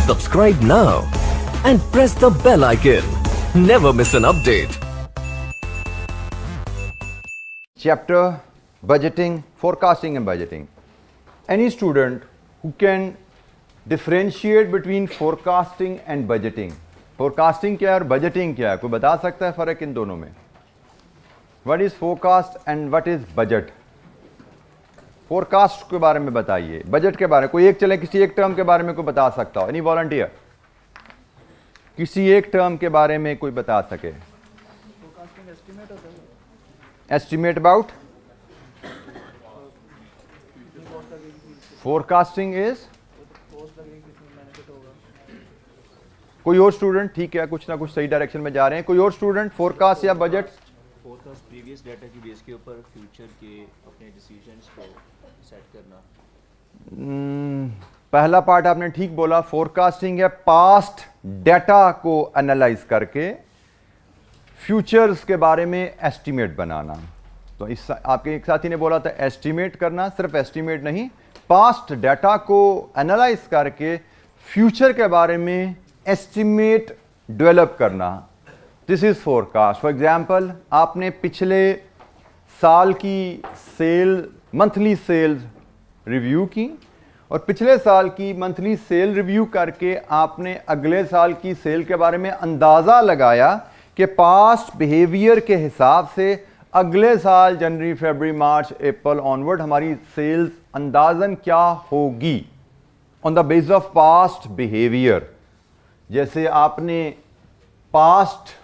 Subscribe now and press the bell icon. Never miss an update. Chapter Budgeting, Forecasting and Budgeting. Any student who can differentiate between forecasting and budgeting. Forecasting क्या है और budgeting क्या है, कोई बता सकता है फ़र्क इन दोनों में? What is forecast and what is budget? Forecast के बारे में बताइए, budget के बारे में कोई एक चले, किसी एक टर्म के बारे में कोई बता सकता हो? Any volunteer? किसी एक टर्म के बारे में कोई बता सके? फोरकास्टिंग एस्टिमेट होता है। Estimate about? Forecasting is? कोई और स्टूडेंट? ठीक है, कुछ ना कुछ सही डायरेक्शन में जा रहे हैं। कोई और स्टूडेंट? फोरकास्ट या बजट? फोरकास्ट प्रीवियस डाटा की बेस के ऊपर फ्यूचर के अपने डिसीजंस को सेट करना। पहला पार्ट आपने ठीक बोला, फोरकास्टिंग है पास्ट डाटा को एनालाइज करके फ्यूचर्स के बारे में एस्टिमेट बनाना। तो इस आपके एक साथी ने बोला था एस्टिमेट करना, सिर्फ एस्टिमेट नहीं, पास्ट डाटा को एनालाइज करके फ्यूचर के बारे में एस्टिमेट डेवलप करना। This is forecast. For example, आपने पिछले साल की सेल, मंथली सेल्स रिव्यू की और पिछले साल की मंथली सेल रिव्यू करके आपने अगले साल की सेल के बारे में अंदाज़ा लगाया कि पास्ट बिहेवियर के हिसाब से अगले साल जनवरी, फरवरी, मार्च, अप्रैल ऑनवर्ड हमारी सेल्स अंदाजन क्या होगी on the basis of past behaviour. जैसे आपने पास्ट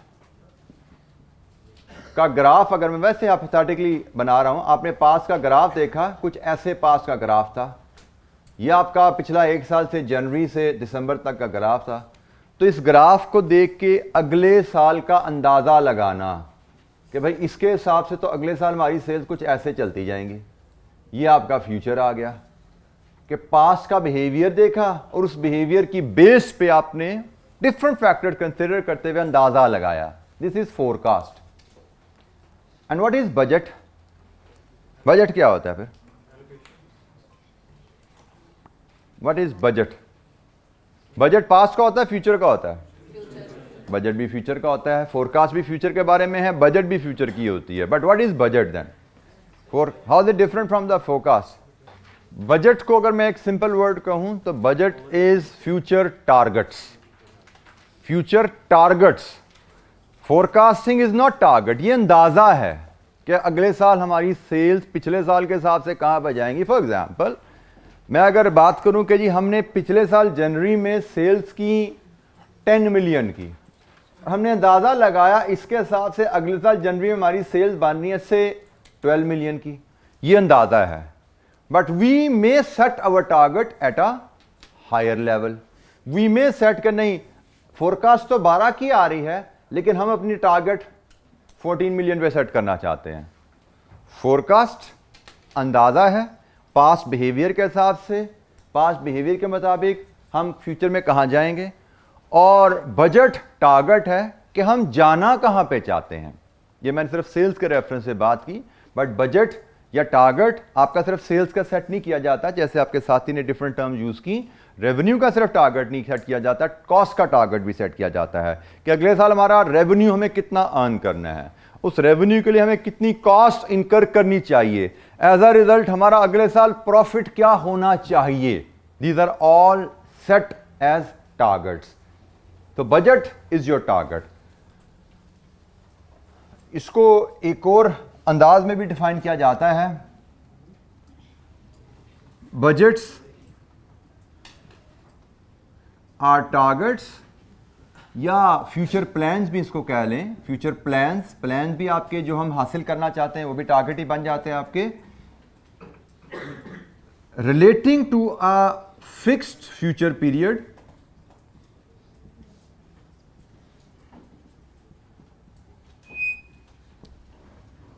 का ग्राफ, अगर मैं वैसे हाइपोथेटिकली बना रहा हूं, आपने पास्ट का ग्राफ देखा, कुछ ऐसे पास्ट का ग्राफ था, यह आपका पिछला एक साल से जनवरी से दिसंबर तक का ग्राफ था। तो इस ग्राफ को देख के अगले साल का अंदाज़ा लगाना कि भाई इसके हिसाब से तो अगले साल हमारी सेल्स कुछ ऐसे चलती जाएंगी। ये आपका फ्यूचर आ गया कि पास्ट का बिहेवियर देखा और उस बिहेवियर की बेस पे आपने डिफरेंट फैक्टर कंसिडर करते हुए अंदाज़ा लगाया। This is forecast. And what is budget? Budget क्या होता है फिर? What is budget? Budget past का होता है, फ्यूचर का होता है? बजट भी फ्यूचर का होता है, फोरकास्ट भी फ्यूचर के बारे में है, बजट भी फ्यूचर की होती है। But what is budget then? For how is it different from the forecast? Budget को अगर मैं एक सिंपल वर्ड कहूं तो budget is future targets. Future targets. Forecasting is not target, ये अंदाजा है कि अगले साल हमारी सेल्स पिछले साल के हिसाब से कहां पर जाएंगी। फॉर एग्जाम्पल, मैं अगर बात करूं कि जी हमने पिछले साल जनवरी में सेल्स की 10 मिलियन की, हमने अंदाज़ा लगाया इसके हिसाब से अगले साल जनवरी में हमारी सेल्स बननी है से 12 मिलियन की, ये अंदाज़ा है। But we may set our target at a higher level. We may set कर, नहीं फोरकास्ट तो 12 की आ रही है लेकिन हम अपनी टारगेट 14 मिलियन पे सेट करना चाहते हैं। फोरकास्ट अंदाज़ा है पास्ट बिहेवियर के हिसाब से, पास्ट बिहेवियर के मुताबिक हम फ्यूचर में कहाँ जाएंगे, और बजट टारगेट है कि हम जाना कहाँ पे चाहते हैं। ये मैंने सिर्फ सेल्स के रेफरेंस से बात की, बट बजट या टारगेट आपका सिर्फ सेल्स का सेट नहीं किया जाता, जैसे आपके साथी ने डिफरेंट टर्म यूज़ की। रेवेन्यू का सिर्फ टारगेट नहीं सेट किया जाता, कॉस्ट का टारगेट भी सेट किया जाता है कि अगले साल हमारा रेवेन्यू हमें कितना अर्न करना है, उस रेवेन्यू के लिए हमें कितनी कॉस्ट इनकर करनी चाहिए, एज अ रिजल्ट हमारा अगले साल प्रॉफिट क्या होना चाहिए। These are all set as targets. तो बजट इज योर टारगेट। इसको एक और अंदाज में भी डिफाइन किया जाता है। बजट्स आर टारगेट्स, या फ्यूचर प्लान्स भी इसको कह लें। फ्यूचर प्लान्स, प्लान भी आपके जो हम हासिल करना चाहते हैं वो भी टारगेट ही बन जाते हैं आपके। Relating to a fixed future period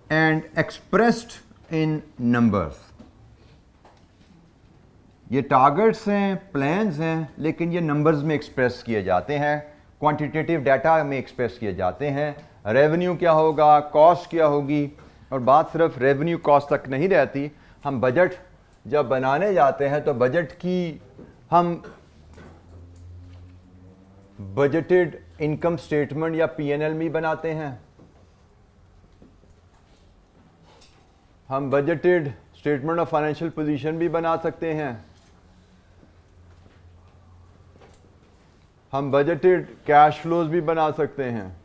and expressed in numbers. ये टारगेट्स हैं, प्लान्स हैं, लेकिन ये नंबर्स में एक्सप्रेस किए जाते हैं, क्वांटिटेटिव डाटा में एक्सप्रेस किए जाते हैं। रेवेन्यू क्या होगा, कॉस्ट क्या होगी, और बात सिर्फ रेवेन्यू कॉस्ट तक नहीं रहती। हम बजट जब बनाने जाते हैं तो बजट की हम बजटेड इनकम स्टेटमेंट या पीएनएल भी बनाते हैं, हम budgeted statement of financial position भी बना सकते हैं, हम बजटेड कैश फ्लोज भी बना सकते हैं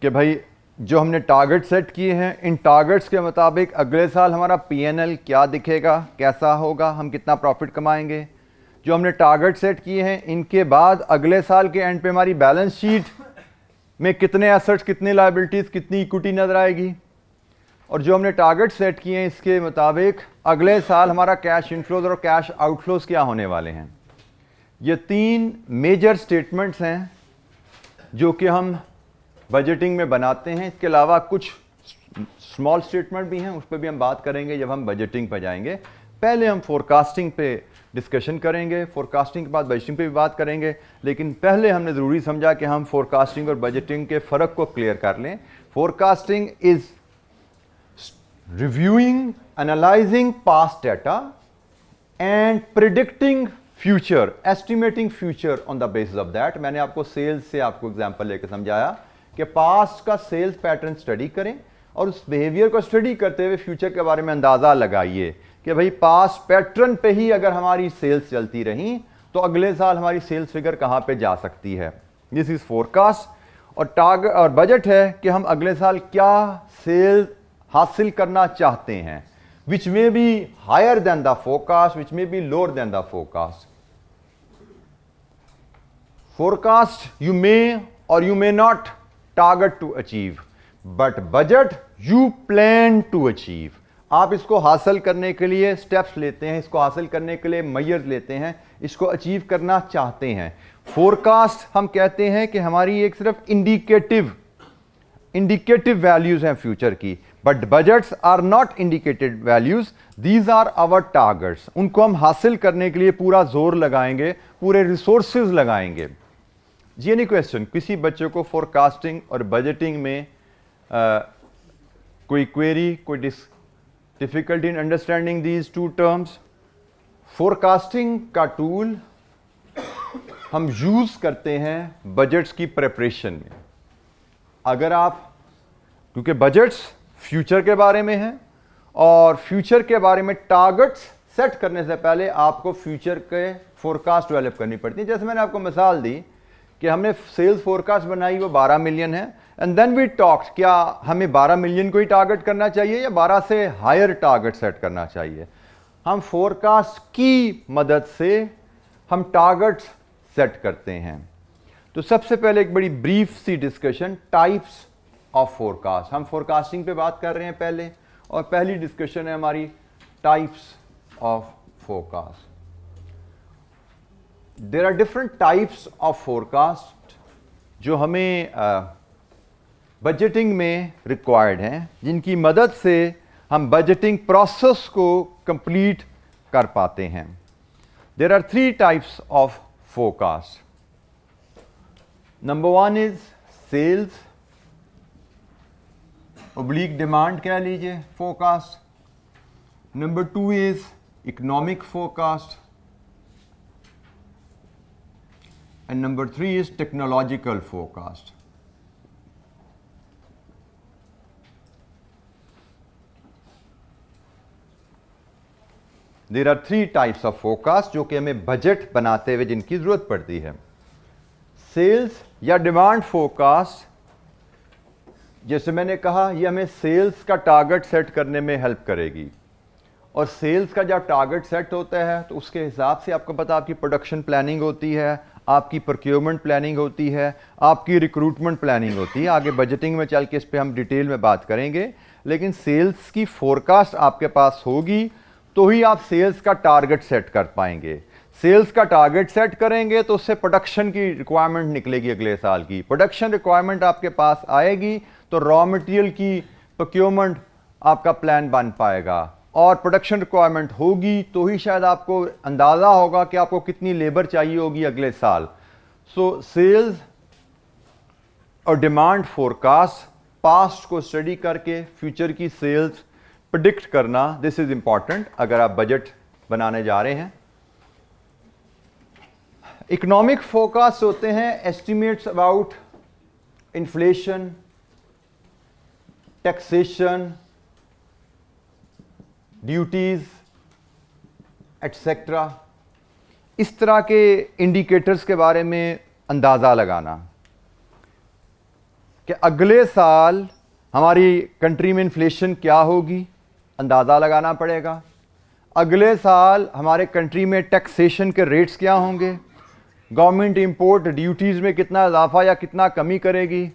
कि भाई जो हमने टारगेट सेट किए हैं इन टारगेट्स के मुताबिक अगले साल हमारा पीएनएल क्या दिखेगा, कैसा होगा, हम कितना प्रॉफिट कमाएंगे। जो हमने टारगेट सेट किए हैं इनके बाद अगले साल के एंड पे हमारी बैलेंस शीट में कितने एसेट्स, कितनी लायबिलिटीज़, कितनी इक्विटी नजर आएगी। और जो हमने टारगेट सेट किए हैं इसके मुताबिक अगले साल हमारा कैश इनफ्लोज और कैश आउटफ्लोज क्या होने वाले हैं। ये 3 मेजर स्टेटमेंट्स हैं जो कि हम बजटिंग में बनाते हैं। इसके अलावा कुछ स्मॉल स्टेटमेंट भी हैं, उस पर भी हम बात करेंगे जब हम बजटिंग पर जाएंगे। पहले हम फोरकास्टिंग पे डिस्कशन करेंगे, फोरकास्टिंग के बाद बजटिंग पे भी बात करेंगे, लेकिन पहले हमने ज़रूरी समझा कि हम फोरकास्टिंग और बजटिंग के फ़र्क को क्लियर कर लें। Forecasting is reviewing, analysing past data and predicting future, estimating future on the basis of that. मैंने आपको सेल्स से आपको एग्जांपल लेकर समझाया कि पास्ट का सेल्स पैटर्न स्टडी करें और उस बिहेवियर को स्टडी करते हुए फ्यूचर के बारे में अंदाज़ा लगाइए कि भाई पास्ट पैटर्न पे ही अगर हमारी सेल्स चलती रहीं तो अगले साल हमारी सेल्स फिगर कहाँ पे जा सकती है। This is forecast. और टारगेट और बजट है कि हम अगले साल क्या सेल्स हासिल करना चाहते हैं, which may be higher than the forecast, which may be lower than the forecast. Forecast you may or you may not target to achieve, but budget you plan to achieve। आप इसको हासिल करने के लिए स्टेप्स लेते हैं, इसको हासिल करने के लिए मेजर लेते हैं, इसको अचीव करना चाहते हैं। फोरकास्ट हम कहते हैं कि हमारी एक सिर्फ इंडिकेटिव वैल्यूज हैं फ्यूचर की, but budgets are not indicated values, these are our targets. उनको हम हासिल करने के लिए पूरा जोर लगाएंगे, पूरे रिसोर्सेज लगाएंगे। जी एनी क्वेश्चन, किसी बच्चे को फोरकास्टिंग और बजटिंग में कोई क्वेरी, कोई difficulty in understanding these 2 terms. Forecasting का टूल हम यूज करते हैं बजट्स की प्रिपरेशन में। अगर आप, क्योंकि बजट्स फ्यूचर के बारे में हैं और फ्यूचर के बारे में टारगेट्स सेट करने से पहले आपको फ्यूचर के फोरकास्ट डेवलप करनी पड़ती है। जैसे मैंने आपको मिसाल दी कि हमने सेल्स फोरकास्ट बनाई, वो 12 मिलियन है, एंड देन वी टॉक्ड क्या हमें 12 मिलियन को ही टारगेट करना चाहिए या 12 से हायर टारगेट सेट करना चाहिए। हम फोरकास्ट की मदद से हम टारगेट्स सेट करते हैं। तो सबसे पहले एक बड़ी ब्रीफ सी डिस्कशन, टाइप्स ऑफ फोरकास्ट। हम फोरकास्टिंग पे बात कर रहे हैं पहले, और पहली डिस्कशन है हमारी types of forecast. There are different types of forecast जो हमें बजटिंग में रिक्वायर्ड हैं, जिनकी मदद से हम बजटिंग प्रोसेस को कंप्लीट कर पाते हैं। There are 3 types of forecast. Number 1 is sales oblique demand कह लीजिए forecast. Number 2 is economic forecast and number 3 is technological forecast. There are 3 types of forecast जो कि हमें बजट बनाते हुए जिनकी जरूरत पड़ती है। सेल्स या डिमांड फोरकास्ट, जैसे मैंने कहा, ये हमें सेल्स का टारगेट सेट करने में हेल्प करेगी। और सेल्स का जब टारगेट सेट होता है तो उसके हिसाब से आपको पता आपकी प्रोडक्शन प्लानिंग होती है, आपकी प्रोक्योरमेंट प्लानिंग होती है, आपकी रिक्रूटमेंट प्लानिंग होती है। आगे बजटिंग में चल के इस पर हम डिटेल में बात करेंगे, लेकिन सेल्स की फोरकास्ट आपके पास होगी तो ही आप सेल्स का टारगेट सेट कर पाएंगे। सेल्स का टारगेट सेट करेंगे तो उससे प्रोडक्शन की रिक्वायरमेंट निकलेगी अगले साल की। प्रोडक्शन रिक्वायरमेंट आपके पास आएगी तो रॉ मटेरियल की प्रोक्योरमेंट आपका प्लान बन पाएगा, और प्रोडक्शन रिक्वायरमेंट होगी तो ही शायद आपको अंदाज़ा होगा कि आपको कितनी लेबर चाहिए होगी अगले साल। सो सेल्स और डिमांड फोरकास्ट, पास्ट को स्टडी करके फ्यूचर की सेल्स प्रिडिक्ट करना, दिस इज इंपॉर्टेंट अगर आप बजट बनाने जा रहे हैं। इकोनॉमिक फोरकास्ट होते हैं estimates about inflation, taxation, duties etcetera, इस तरह के इंडिकेटर्स के बारे में अंदाज़ा लगाना कि अगले साल हमारी कंट्री में इन्फ्लेशन क्या होगी, अंदाज़ा लगाना पड़ेगा। अगले साल हमारे कंट्री में टैक्सेशन के रेट्स क्या होंगे, गवर्नमेंट इंपोर्ट ड्यूटीज़ में कितना इजाफा या कितना कमी करेगी,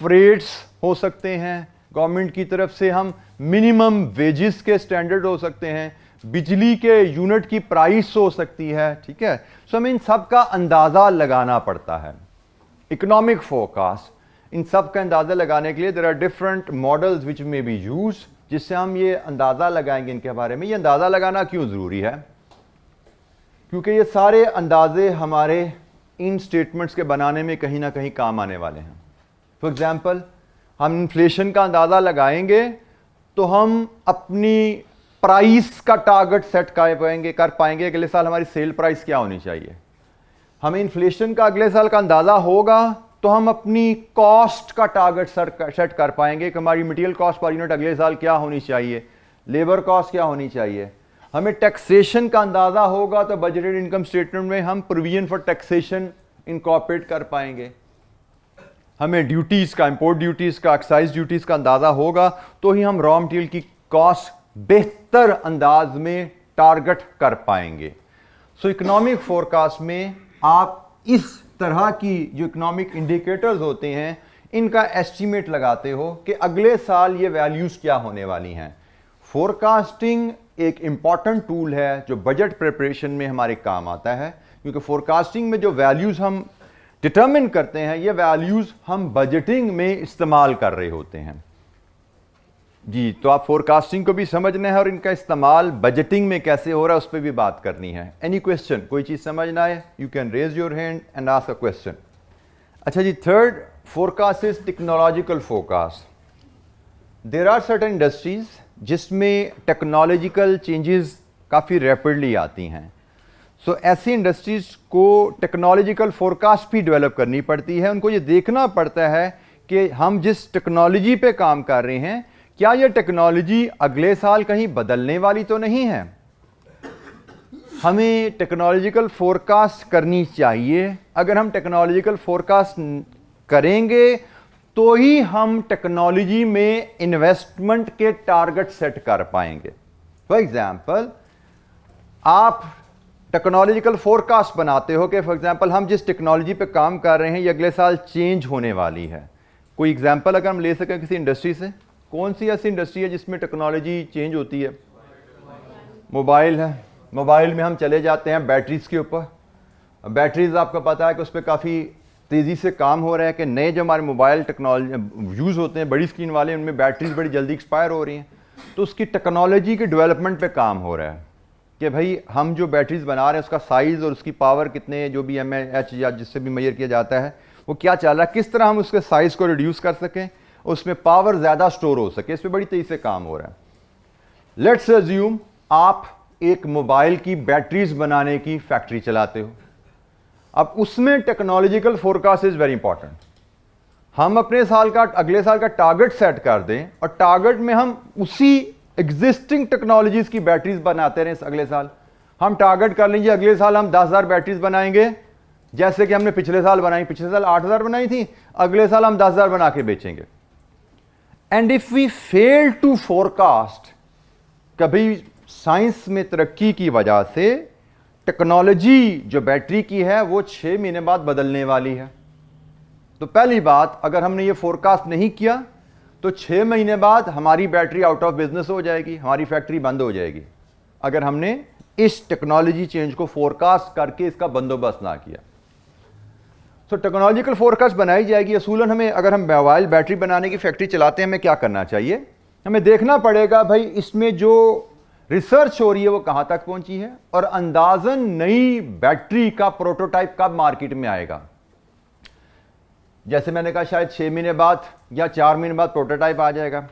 फ्रेट्स हो सकते हैं, गवर्नमेंट की तरफ से हम मिनिमम वेजेस के स्टैंडर्ड हो सकते हैं, बिजली के यूनिट की प्राइस हो सकती है, ठीक है। सो हमें इन सब का अंदाज़ा लगाना पड़ता है। इकोनॉमिक फोरकास्ट, इन सब का अंदाज़ा लगाने के लिए there are different models which may be use, जिससे हम ये अंदाज़ा लगाएंगे इनके बारे में। ये अंदाज़ा लगाना क्यों ज़रूरी है? क्योंकि ये सारे अंदाजे हमारे इन स्टेटमेंट्स के बनाने में कहीं ना कहीं काम आने वाले हैं। फॉर एग्जांपल, हम इन्फ्लेशन का अंदाज़ा लगाएंगे तो हम अपनी प्राइस का टारगेट सेट कर पाएंगे अगले साल हमारी सेल प्राइस क्या होनी चाहिए। हमें इन्फ्लेशन का अगले साल का अंदाज़ा होगा तो हम अपनी कॉस्ट का टारगेट सेट कर पाएंगे कि हमारी मटेरियल कॉस्ट पर यूनिट अगले साल क्या होनी चाहिए, लेबर कॉस्ट क्या होनी चाहिए। हमें टैक्सेशन का अंदाज़ा होगा तो बजटेड इनकम स्टेटमेंट में हम प्रोविजन फॉर टैक्सेशन इनकॉर्पोरेट कर पाएंगे। हमें ड्यूटीज़ का, इंपोर्ट ड्यूटीज़ का, एक्साइज ड्यूटीज़ का अंदाज़ा होगा तो ही हम रॉ मटेरियल की कॉस्ट बेहतर अंदाज में टारगेट कर पाएंगे। सो इकोनॉमिक फोरकास्ट में आप इस तरह की जो इकोनॉमिक इंडिकेटर्स होते हैं इनका एस्टीमेट लगाते हो कि अगले साल ये वैल्यूज़ क्या होने वाली हैं। फोरकास्टिंग एक इम्पॉर्टेंट टूल है जो बजट प्रिपरेशन में हमारे काम आता है, क्योंकि फोरकास्टिंग में जो वैल्यूज़ हम डिटर्मिन करते हैं ये वैल्यूज़ हम बजटिंग में इस्तेमाल कर रहे होते हैं। जी, तो आप फोरकास्टिंग को भी समझना है और इनका इस्तेमाल बजटिंग में कैसे हो रहा है उस पर भी बात करनी है। एनी क्वेश्चन, कोई चीज़ समझना है, you can raise your hand and ask a question. अच्छा जी, third forecast is technological forecast. There are certain industries जिसमें टेक्नोलॉजिकल चेंजेस काफ़ी रैपिडली आती हैं। सो ऐसी इंडस्ट्रीज को टेक्नोलॉजिकल फोरकास्ट भी डेवलप करनी पड़ती है। उनको ये देखना पड़ता है कि हम जिस टेक्नोलॉजी पे काम कर रहे हैं क्या ये टेक्नोलॉजी अगले साल कहीं बदलने वाली तो नहीं है। हमें टेक्नोलॉजिकल फोरकास्ट करनी चाहिए। अगर हम टेक्नोलॉजिकल फोरकास्ट करेंगे तो ही हम टेक्नोलॉजी में इन्वेस्टमेंट के टारगेट सेट कर पाएंगे। फॉर एग्जांपल, आप टेक्नोलॉजिकल फोरकास्ट बनाते हो कि फॉर एग्जांपल हम जिस टेक्नोलॉजी पे काम कर रहे हैं ये अगले साल चेंज होने वाली है। कोई एग्जांपल अगर हम ले सकें किसी इंडस्ट्री से, कौन सी ऐसी इंडस्ट्री है जिसमें टेक्नोलॉजी चेंज होती है? मोबाइल है। मोबाइल में हम चले जाते हैं बैटरीज के ऊपर। बैटरीज आपको पता है कि उस पर काफ़ी तेज़ी से काम हो रहा है कि नए जो हमारे मोबाइल टेक्नोलॉजी यूज़ होते हैं बड़ी स्क्रीन वाले, उनमें बैटरीज बड़ी जल्दी एक्सपायर हो रही हैं। तो उसकी टेक्नोलॉजी के डेवलपमेंट पे काम हो रहा है कि भाई हम जो बैटरीज बना रहे हैं उसका साइज़ और उसकी पावर कितने जो भी mAh या जिससे भी मेजर किया जाता है वो क्या चल रहा है, किस तरह हम उसके साइज़ को रिड्यूस कर सकें, उसमें पावर ज़्यादा स्टोर हो सके, इस पर बड़ी तेज़ी से काम हो रहा है। लेट्स अज्यूम आप एक मोबाइल की बैटरीज बनाने की फैक्ट्री चलाते हो। अब उसमें technological forecast is very important. हम अपने साल का अगले साल का टारगेट सेट कर दें और टारगेट में हम उसी एग्जिस्टिंग टेक्नोलॉजीज़ की बैटरीज बनाते रहें। अगले साल हम टारगेट कर लीजिए अगले साल हम 10,000 बैटरीज बनाएंगे, जैसे कि हमने पिछले साल बनाई। पिछले साल 8,000 बनाई थी, अगले साल हम 10,000 बना के बेचेंगे। And if we fail to forecast, कभी साइंस में तरक्की की वजह से टेक्नोलॉजी जो बैटरी की है वो 6 महीने बाद बदलने वाली है। तो पहली बात, अगर हमने ये फोरकास्ट नहीं किया तो 6 महीने बाद हमारी बैटरी आउट ऑफ बिजनेस हो जाएगी, हमारी फैक्ट्री बंद हो जाएगी, अगर हमने इस टेक्नोलॉजी चेंज को फोरकास्ट करके इसका बंदोबस्त ना किया। तो टेक्नोलॉजिकल फोरकास्ट बनाई जाएगी। असूलन हमें, अगर हम मोबाइल बैटरी बनाने की फैक्ट्री चलाते हैं, हमें क्या करना चाहिए? हमें देखना पड़ेगा भाई इसमें जो रिसर्च हो रही है वो कहाँ तक पहुंची है और अंदाजन नई बैटरी का प्रोटोटाइप कब मार्केट में आएगा। जैसे मैंने कहा शायद 6 महीने बाद या 4 महीने बाद प्रोटोटाइप आ जाएगा।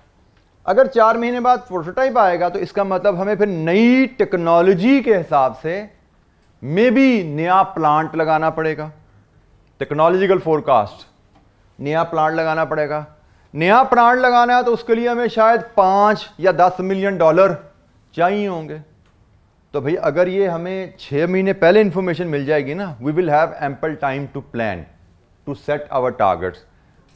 अगर 4 महीने बाद प्रोटोटाइप आएगा तो इसका मतलब हमें फिर नई टेक्नोलॉजी के हिसाब से मे बी नया प्लांट लगाना पड़ेगा, टेक्नोलॉजिकल फोरकास्ट, नया प्लांट लगाना पड़ेगा। नया प्लांट लगाना है तो उसके लिए हमें शायद 5 या 10 मिलियन डॉलर चाहिए होंगे। तो भाई अगर ये हमें 6 महीने पहले इंफॉर्मेशन मिल जाएगी ना, we will have ample time to plan, to set our targets.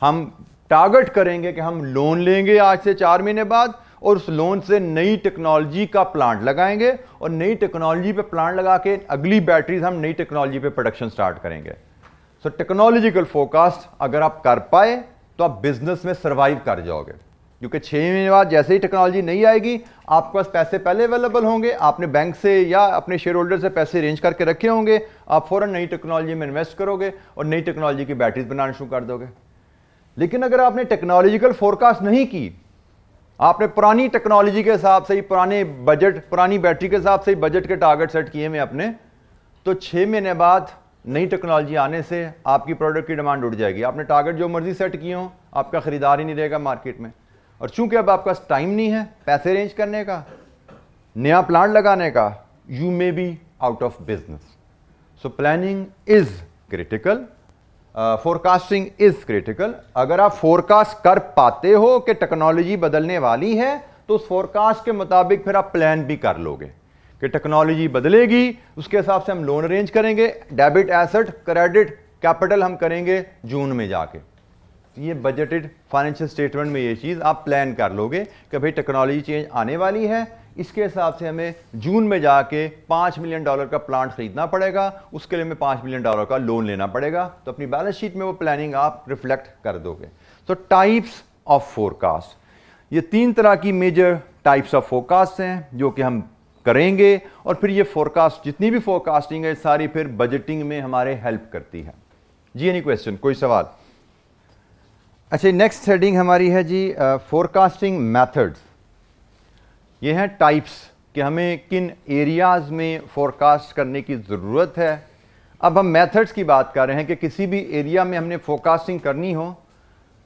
हम टारगेट करेंगे कि हम लोन लेंगे आज से 4 महीने बाद, और उस लोन से नई टेक्नोलॉजी का प्लांट लगाएंगे, और नई टेक्नोलॉजी पे प्लांट लगा के अगली बैटरीज हम नई टेक्नोलॉजी पे प्रोडक्शन स्टार्ट करेंगे। सो टेक्नोलॉजिकल फोरकास्ट अगर आप कर पाए तो आप बिजनेस में सर्वाइव कर जाओगे, क्योंकि 6 महीने बाद जैसे ही टेक्नोलॉजी नहीं आएगी, आपके पास पैसे पहले अवेलेबल होंगे, आपने बैंक से या अपने शेयर होल्डर से पैसे अरेंज करके रखे होंगे, आप फौरन नई टेक्नोलॉजी में इन्वेस्ट करोगे और नई टेक्नोलॉजी की बैटरीज बनाना शुरू कर दोगे। लेकिन अगर आपने टेक्नोलॉजिकल फोरकास्ट नहीं की, आपने पुरानी टेक्नोलॉजी के हिसाब से ही, पुराने बजट, पुरानी बैटरी के हिसाब से ही बजट के टारगेट सेट किए में अपने, तो 6 महीने बाद नई टेक्नोलॉजी आने से आपकी प्रोडक्ट की डिमांड उड़ जाएगी। आपने टारगेट जो मर्जी सेट किए हो, आपका खरीदार ही नहीं रहेगा मार्केट में। और चूंकि अब आपका टाइम नहीं है पैसे अरेंज करने का, नया प्लांट लगाने का, you may be out of business. So planning is critical, forecasting is critical. अगर आप फोरकास्ट कर पाते हो कि टेक्नोलॉजी बदलने वाली है, तो उस फोरकास्ट के मुताबिक फिर आप प्लान भी कर लोगे कि टेक्नोलॉजी बदलेगी, उसके हिसाब से हम लोन अरेंज करेंगे, डेबिट, एसेट, क्रेडिट, कैपिटल हम करेंगे जून में जाके। ये बजटेड फाइनेंशियल स्टेटमेंट में ये चीज़ आप प्लान कर लोगे कि भाई टेक्नोलॉजी चेंज आने वाली है, इसके हिसाब से हमें जून में जाके 5 मिलियन डॉलर का प्लांट खरीदना पड़ेगा, उसके लिए हमें 5 मिलियन डॉलर का लोन लेना पड़ेगा। तो अपनी बैलेंस शीट में वो प्लानिंग आप रिफ्लेक्ट कर दोगे। तो टाइप्स ऑफ फोरकास्ट, ये 3 तरह की मेजर टाइप्स ऑफ फोरकास्ट हैं जो कि हम करेंगे, और फिर ये फोरकास्ट, जितनी भी फोरकास्टिंग है सारी फिर बजटिंग में हमारे हेल्प करती है। जी एनी क्वेश्चन, कोई सवाल? अच्छा, नेक्स्ट हेडिंग हमारी है जी फोरकास्टिंग मेथड्स। ये हैं टाइप्स कि हमें किन एरियाज में फोरकास्ट करने की ज़रूरत है। अब हम मेथड्स की बात कर रहे हैं कि किसी भी एरिया में हमने फोरकास्टिंग करनी हो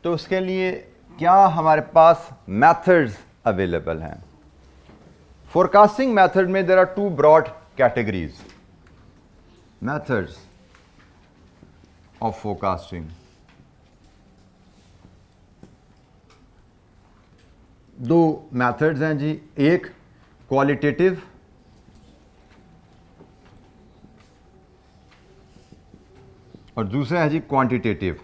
तो उसके लिए क्या हमारे पास मेथड्स अवेलेबल हैं। फोरकास्टिंग मेथड में there are 2 broad categories, methods of forecasting. दो मेथड्स हैं जी, एक क्वालिटेटिव और दूसरा है जी quantitative.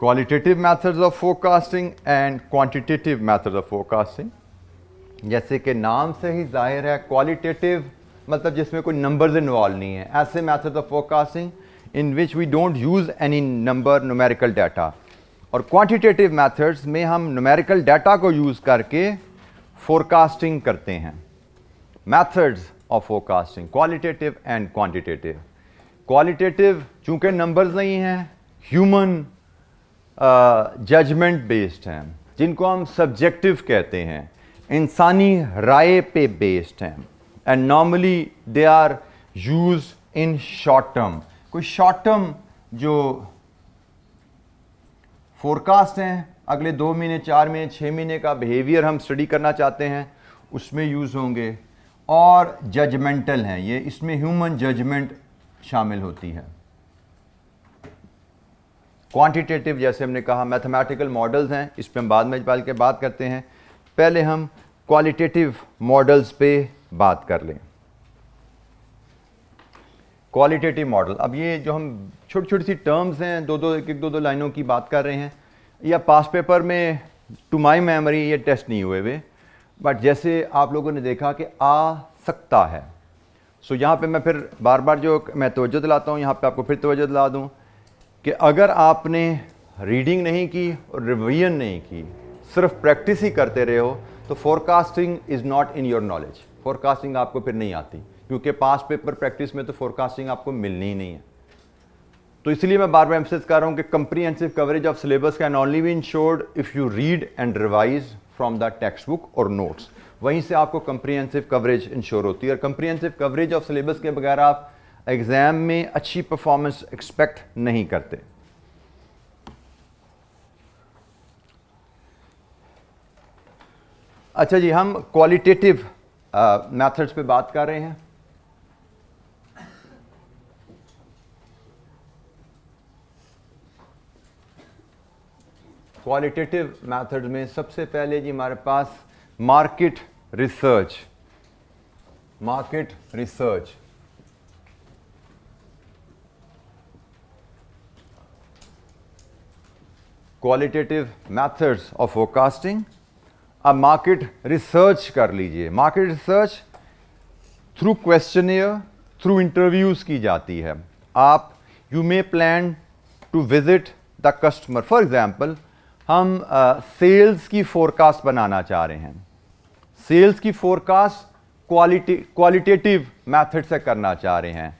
Qualitative methods of forecasting and quantitative methods of forecasting. जैसे कि नाम से ही जाहिर है, क्वालिटेटिव मतलब जिसमें कोई नंबर्स इन्वॉल्व नहीं है, ऐसे methods of forecasting in which we don't use any numerical data। और quantitative methods में हम numerical data को use करके forecasting करते हैं। Methods of forecasting, qualitative and quantitative। Qualitative चूँकि numbers नहीं हैं, human judgment based हैं, जिनको हम subjective कहते हैं, इंसानी राय पे based हैं, and normally they are used in short term। कोई शॉर्ट टर्म जो फोरकास्ट हैं, अगले 2 महीने, 4 महीने, 6 महीने का बिहेवियर हम स्टडी करना चाहते हैं, उसमें यूज़ होंगे। और जजमेंटल हैं ये, इसमें ह्यूमन जजमेंट शामिल होती है। क्वांटिटेटिव जैसे हमने कहा मैथमेटिकल मॉडल्स हैं, इस पर हम बाद में के बात करते हैं। पहले हम क्वालिटेटिव मॉडल्स पे बात कर लें। क्वालिटेटिव मॉडल, अब ये जो हम छोटी छोटी सी टर्म्स हैं, एक दो लाइनों की बात कर रहे हैं, या पास पेपर में टू माई मेमोरी ये टेस्ट नहीं हुए हुए, बट जैसे आप लोगों ने देखा कि आ सकता है। सो यहाँ पे मैं फिर बार बार जो मैं तवज्जो दिलाता हूँ, यहाँ पे आपको फिर तवज्जो दिला दूँ कि अगर आपने रीडिंग नहीं की और रिवीजन नहीं की, सिर्फ प्रैक्टिस ही करते रहे हो, तो forecasting is not in your knowledge. Forecasting आपको फिर नहीं आती, क्योंकि पास पेपर प्रैक्टिस में तो फोरकास्टिंग आपको मिलनी ही नहीं है। तो इसलिए मैं बार बार एम्फसाइज कर रहा हूँ कि comprehensive coverage of syllabus can only be ensured if you read and revise from the text book और नोट्स। वहीं से आपको कंप्रीहेंसिव कवरेज इंश्योर होती है। और कंप्रीहेंसिव कवरेज ऑफ सिलेबस के बगैर आप एग्ज़ाम में अच्छी परफॉर्मेंस एक्सपेक्ट नहीं करते। अच्छा जी, हम क्वालिटेटिव मेथड्स पे बात कर रहे हैं। क्वालिटेटिव मेथड में सबसे पहले जी हमारे पास market research. Qualitative methods of forecasting. अब मार्केट रिसर्च कर लीजिए। Market research through questionnaire, through interviews की जाती है। आप you may plan to visit the customer. For example, हम सेल्स की फोरकास्ट बनाना चाह रहे हैं। सेल्स की फोरकास्ट क्वालिटेटिव मेथड से करना चाह रहे हैं।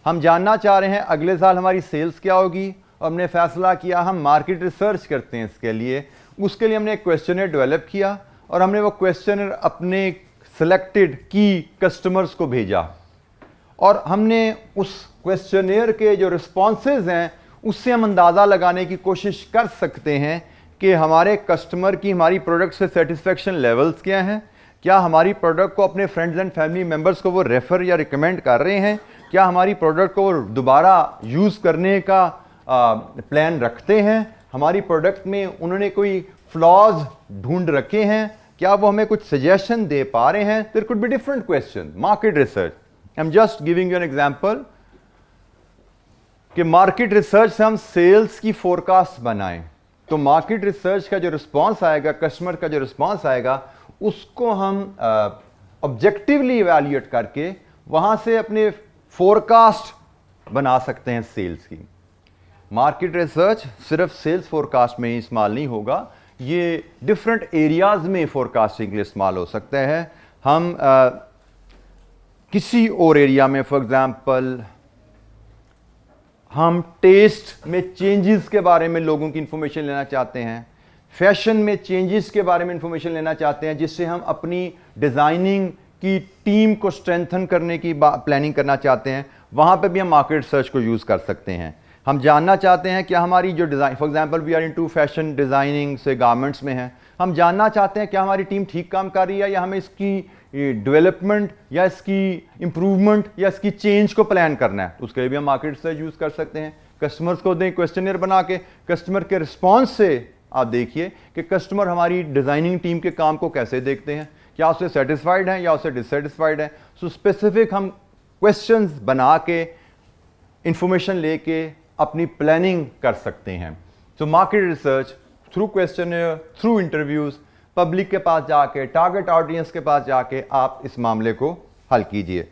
हम जानना चाह रहे हैं अगले साल हमारी सेल्स क्या होगी, और हमने फैसला किया हम मार्केट रिसर्च करते हैं इसके लिए। उसके लिए हमने एक क्वेश्चनर डेवलप किया और हमने वो क्वेश्चनर अपने सिलेक्टेड की कस्टमर्स को भेजा, और हमने उस क्वेश्चनर के जो रिस्पॉन्सेज हैं उससे हम अंदाज़ा लगाने की कोशिश कर सकते हैं कि हमारे कस्टमर की हमारी प्रोडक्ट से सेटिस्फेक्शन लेवल्स क्या हैं, क्या हमारी प्रोडक्ट को अपने फ्रेंड्स एंड फैमिली मेम्बर्स को वो रेफ़र या रिकमेंड कर रहे हैं, क्या हमारी प्रोडक्ट को दोबारा यूज़ करने का प्लान रखते हैं, हमारी प्रोडक्ट में उन्होंने कोई फ्लॉज ढूंढ रखे हैं, क्या वो हमें कुछ सजेशन दे पा रहे हैं। There could be different question. Market research, I am just giving you an example कि मार्केट रिसर्च से हम सेल्स की फोरकास्ट बनाएं, तो मार्केट रिसर्च का जो रिस्पांस आएगा, कस्टमर का जो रिस्पांस आएगा, उसको हम ऑब्जेक्टिवली इवैल्यूएट करके वहां से अपने फोरकास्ट बना सकते हैं सेल्स की। मार्केट रिसर्च सिर्फ सेल्स फोरकास्ट में ही इस्तेमाल नहीं होगा, ये डिफरेंट एरियाज में फोरकास्टिंग के लिए इस्तेमाल हो सकता है। हम किसी और एरिया में, फॉर एग्जांपल, हम टेस्ट में चेंजेस के बारे में लोगों की इंफॉर्मेशन लेना चाहते हैं, फैशन में चेंजेस के बारे में इंफॉर्मेशन लेना चाहते हैं, जिससे हम अपनी डिज़ाइनिंग की टीम को स्ट्रेंथन करने की प्लानिंग करना चाहते हैं, वहाँ पे भी हम मार्केट रिसर्च को यूज़ कर सकते हैं। हम जानना चाहते हैं क्या हमारी जो design, for example we are into fashion designing से गारमेंट्स में है, हम जानना चाहते हैं क्या हमारी टीम ठीक काम कर रही है या हमें इसकी डेवलपमेंट या इसकी इंप्रूवमेंट या इसकी चेंज को प्लान करना है, उसके लिए भी हम मार्केट रिसर्च यूज़ कर सकते हैं। कस्टमर्स को दें क्वेश्चनर बना के, कस्टमर के रिस्पॉन्स से आप देखिए कि कस्टमर हमारी डिज़ाइनिंग टीम के काम को कैसे देखते हैं, क्या उससे सेटिस्फाइड हैं या उससे डिससेटिस्फाइड हैं। सो स्पेसिफिक हम क्वेश्चंस बना के, इंफॉर्मेशन लेके अपनी प्लानिंग कर सकते हैं। So market research through questionnaire, through interviews, public के पास जाके, टारगेट ऑडियंस के पास जाके आप इस मामले को हल कीजिए।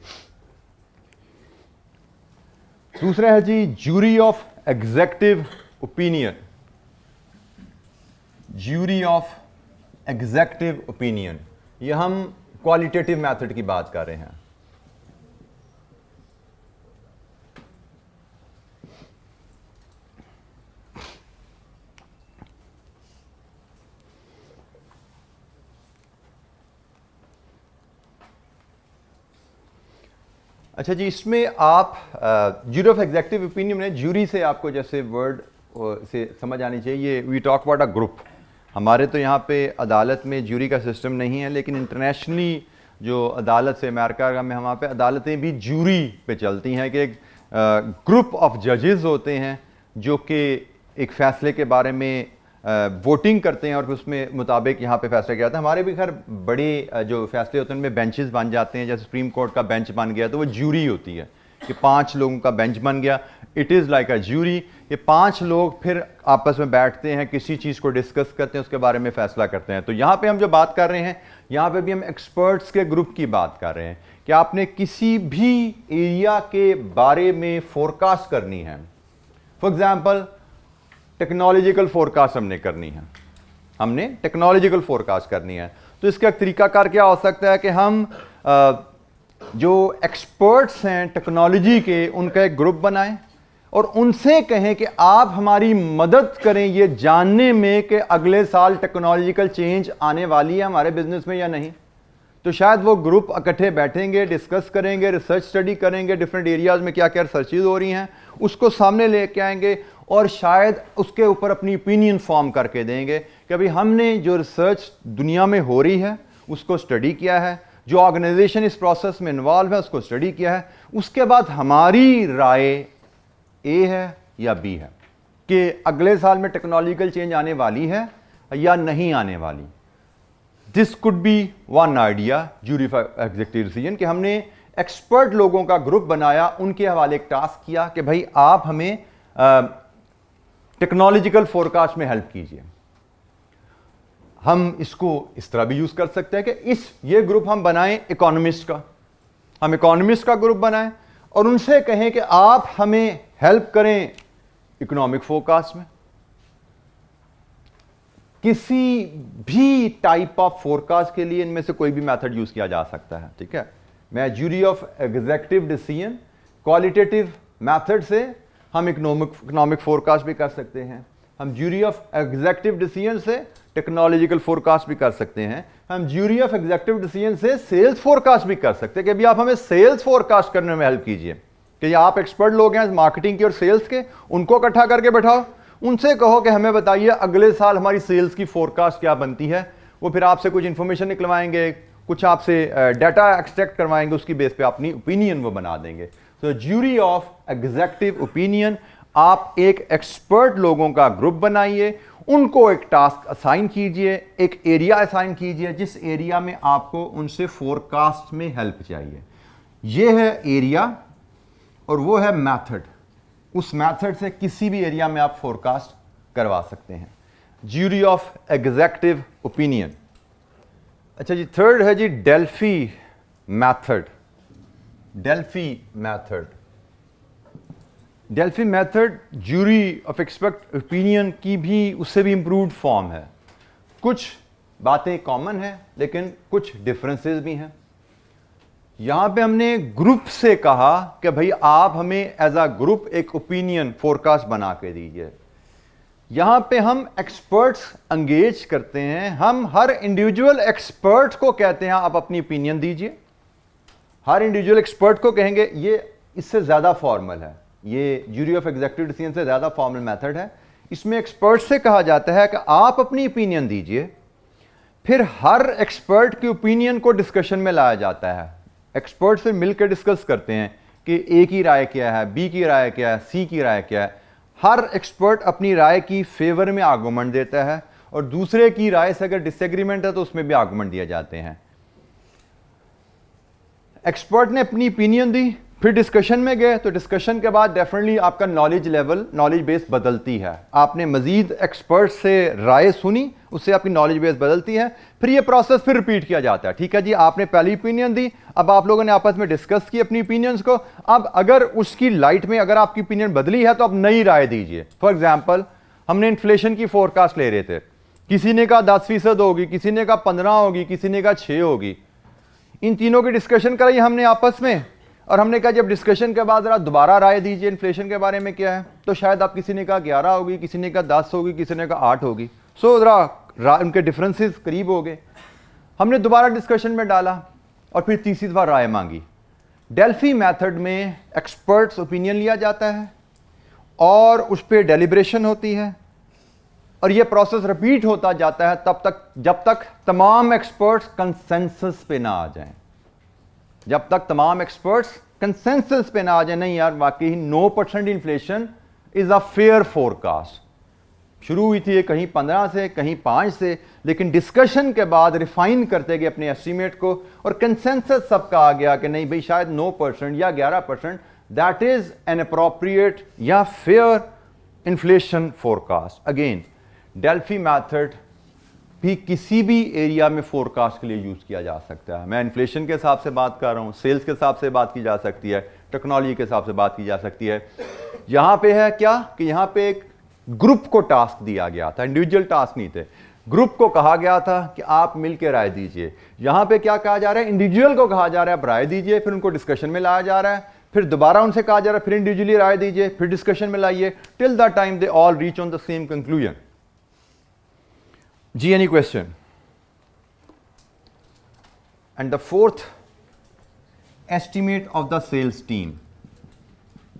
दूसरा है जी jury of executive opinion. Jury of executive opinion, यह हम क्वालिटेटिव मेथड की बात कर रहे हैं। अच्छा जी, इसमें आप ज्यूरी ऑफ एग्जेक्टिव ओपिनियन में ज्यूरी से आपको जैसे वर्ड से समझ आनी चाहिए, we talk about a group. हमारे तो यहाँ पे अदालत में ज्यूरी का सिस्टम नहीं है, लेकिन इंटरनेशनली जो अदालत से अमेरिका में वहाँ पे अदालतें भी ज्यूरी पे चलती हैं कि एक ग्रुप ऑफ जजेस होते हैं जो कि एक फ़ैसले के बारे में वोटिंग करते हैं और फिर उसमें मुताबिक यहाँ पे फैसला किया जाता है। हमारे भी खैर बड़े जो फैसले होते हैं उनमें बेंचेस बन जाते हैं, जैसे सुप्रीम कोर्ट का बेंच बन गया तो वो ज्यूरी होती है कि 5 लोगों का बेंच बन गया, it is like a jury. ये 5 लोग फिर आपस में बैठते हैं, किसी चीज़ को डिस्कस करते हैं, उसके बारे में फैसला करते हैं। तो यहाँ पे हम जो बात कर रहे हैं, यहाँ पे भी हम एक्सपर्ट्स के ग्रुप की बात कर रहे हैं कि आपने किसी भी एरिया के बारे में फोरकास्ट करनी है। फॉर एग्जाम्पल, टेक्नोलॉजिकल फोरकास्ट हमने करनी है, हमने टेक्नोलॉजिकल फोरकास्ट करनी है, तो इसका एक तरीकाकार क्या हो सकता है कि हम जो एक्सपर्ट्स हैं टेक्नोलॉजी के, उनका एक ग्रुप बनाएं और उनसे कहें कि आप हमारी मदद करें ये जानने में कि अगले साल टेक्नोलॉजिकल चेंज आने वाली है हमारे बिजनेस में या नहीं। तो शायद वो ग्रुप इकट्ठे बैठेंगे, डिस्कस करेंगे, रिसर्च स्टडी करेंगे, डिफरेंट एरियाज में क्या क्या रिसर्चेज हो रही हैं उसको सामने लेके आएंगे और शायद उसके ऊपर अपनी ओपिनियन फॉर्म करके देंगे कि अभी हमने जो रिसर्च दुनिया में हो रही है उसको स्टडी किया है, जो ऑर्गेनाइजेशन इस प्रोसेस में इन्वॉल्व है उसको स्टडी किया है, उसके बाद हमारी राय ए है या बी है कि अगले साल में टेक्नोलॉजिकल चेंज आने वाली है या नहीं आने वाली। This could be one idea jury for executive decision कि हमने एक्सपर्ट लोगों का ग्रुप बनाया, उनके हवाले एक टास्क किया कि भाई आप हमें टेक्नोलॉजिकल फोरकास्ट में हेल्प कीजिए। हम इसको इस तरह भी यूज कर सकते हैं कि ये ग्रुप हम बनाएं इकोनॉमिस्ट का, हम इकोनॉमिस्ट का ग्रुप बनाएं और उनसे कहें कि आप हमें हेल्प करें इकोनॉमिक फोरकास्ट में। किसी भी टाइप ऑफ फोरकास्ट के लिए इनमें से कोई भी मेथड यूज किया जा सकता है, ठीक है। मैं jury of executive decision qualitative method से हम इकोनॉमिक फोरकास्ट भी कर सकते हैं, हम ज्यूरी ऑफ एग्जीक्यूटिव डिसीजन से टेक्नोलॉजिकल फोरकास्ट भी कर सकते हैं, हम ज्यूरी ऑफ एग्जीक्यूटिव डिसीजन से सेल्स फोरकास्ट भी कर सकते हैं कि अभी आप हमें सेल्स फोरकास्ट करने में हेल्प कीजिए कि आप एक्सपर्ट लोग हैं मार्केटिंग के और सेल्स के, उनको इकट्ठा करके बैठाओ, उनसे कहो कि हमें बताइए अगले साल हमारी सेल्स की फोरकास्ट क्या बनती है। वो फिर आपसे कुछ इंफॉर्मेशन निकलवाएंगे, कुछ आपसे डाटा एक्सट्रैक्ट करवाएंगे, उसकी बेस पे अपनी ओपिनियन वो बना देंगे। तो ज्यूरी ऑफ एग्जीक्यूटिव ओपिनियन, आप एक एक्सपर्ट लोगों का ग्रुप बनाइए, उनको एक टास्क असाइन कीजिए, एक एरिया असाइन कीजिए जिस एरिया में आपको उनसे फोरकास्ट में हेल्प चाहिए। ये है एरिया और वो है मेथड, उस मेथड से किसी भी एरिया में आप फोरकास्ट करवा सकते हैं। Jury of executive opinion. अच्छा जी, थर्ड है जी Delphi method. Delphi method, Delphi method jury of expert opinion की भी उससे भी इंप्रूव्ड फॉर्म है। कुछ बातें कॉमन हैं लेकिन कुछ डिफरेंसेस भी हैं। यहां पे हमने ग्रुप से कहा कि भाई आप हमें एज अ ग्रुप एक ओपिनियन फोरकास्ट बना के दीजिए। यहां पे हम एक्सपर्ट्स एंगेज करते हैं, हम हर इंडिविजुअल एक्सपर्ट को कहते हैं आप अपनी ओपिनियन दीजिए। हर इंडिविजुअल एक्सपर्ट को कहेंगे, ये इससे ज्यादा फॉर्मल है, ये ज्यूरी ऑफ एग्जीक्यूटिव डिसीजन से ज्यादा फॉर्मल मेथड है। इसमें एक्सपर्ट से कहा जाता है कि आप अपनी ओपिनियन दीजिए, फिर हर एक्सपर्ट की ओपिनियन को डिस्कशन में लाया जाता है। एक्सपर्ट से मिलकर डिस्कस करते हैं कि ए की राय क्या है, बी की राय क्या है, सी की राय क्या है। हर एक्सपर्ट अपनी राय की फेवर में आर्गूमेंट देता है और दूसरे की राय से अगर डिसएग्रीमेंट है तो उसमें भी आर्गूमेंट दिए जाते हैं। एक्सपर्ट ने अपनी ओपिनियन दी, फिर डिस्कशन में गए, तो डिस्कशन के बाद डेफिनेटली आपका नॉलेज लेवल, नॉलेज बेस बदलती है। आपने मजीद एक्सपर्ट से राय सुनी, उससे आपकी नॉलेज बेस बदलती है। फिर ये प्रोसेस फिर रिपीट किया जाता है। ठीक है जी, आपने पहली ओपिनियन दी, अब आप लोगों ने आपस में डिस्कस की अपनी ओपिनियंस को। अब अगर उसकी लाइट में अगर आपकी ओपिनियन बदली है तो आप नई राय दीजिए। फॉर एग्जाम्पल, हमने इन्फ्लेशन की फोरकास्ट ले रहे थे, किसी ने कहा 10% होगी, किसी ने कहा 15 होगी, किसी ने कहा 6 होगी। इन तीनों की डिस्कशन कराई हमने आपस में और हमने कहा जब डिस्कशन के बाद जरा दोबारा राय दीजिए इन्फ्लेशन के बारे में क्या है, तो शायद आप किसी ने कहा 11 होगी, किसी ने कहा 10 होगी, किसी ने कहा 8 होगी। सो जरा उनके डिफरेंसेस करीब हो गए। हमने दोबारा डिस्कशन में डाला और फिर तीसरी बार राय मांगी। डेल्फी मेथड में एक्सपर्ट्स ओपिनियन लिया जाता है और उस पर डेलिब्रेशन होती है और यह प्रोसेस रिपीट होता जाता है तब तक जब तक तमाम एक्सपर्ट्स कंसेंसस पे ना आ जाएं। जब तक तमाम एक्सपर्ट्स कंसेंसस पे ना आ जाए, नहीं यार वाकई 9% inflation is a fair forecast. शुरू हुई थी कहीं 15 से, कहीं 5 से, लेकिन डिस्कशन के बाद रिफाइन करते गए अपने एस्टीमेट को और कंसेंसस सबका आ गया कि नहीं भाई शायद 9% या 11% दैट इज एन अप्रोप्रिएट या fair inflation forecast. Again Delphi method भी किसी भी एरिया में फोरकास्ट के लिए यूज किया जा सकता है। मैं इन्फ्लेशन के हिसाब से बात कर रहा हूं, सेल्स के हिसाब से बात की जा सकती है, टेक्नोलॉजी के हिसाब से बात की जा सकती है। यहां पे है क्या कि यहां पे एक ग्रुप को टास्क दिया गया था, इंडिविजुअल टास्क नहीं थे। ग्रुप को कहा गया था कि आप मिलकर राय दीजिए। यहां पे क्या कहा जा रहा है, इंडिविजुअल को कहा जा रहा है आप राय दीजिए, फिर उनको डिस्कशन में लाया जा रहा है, फिर दोबारा उनसे कहा जा रहा है फिर इंडिविजुअली राय दीजिए, फिर डिस्कशन में लाइए, till the time they all reach on the same conclusion. जी, any question? And the fourth, estimate of the sales team.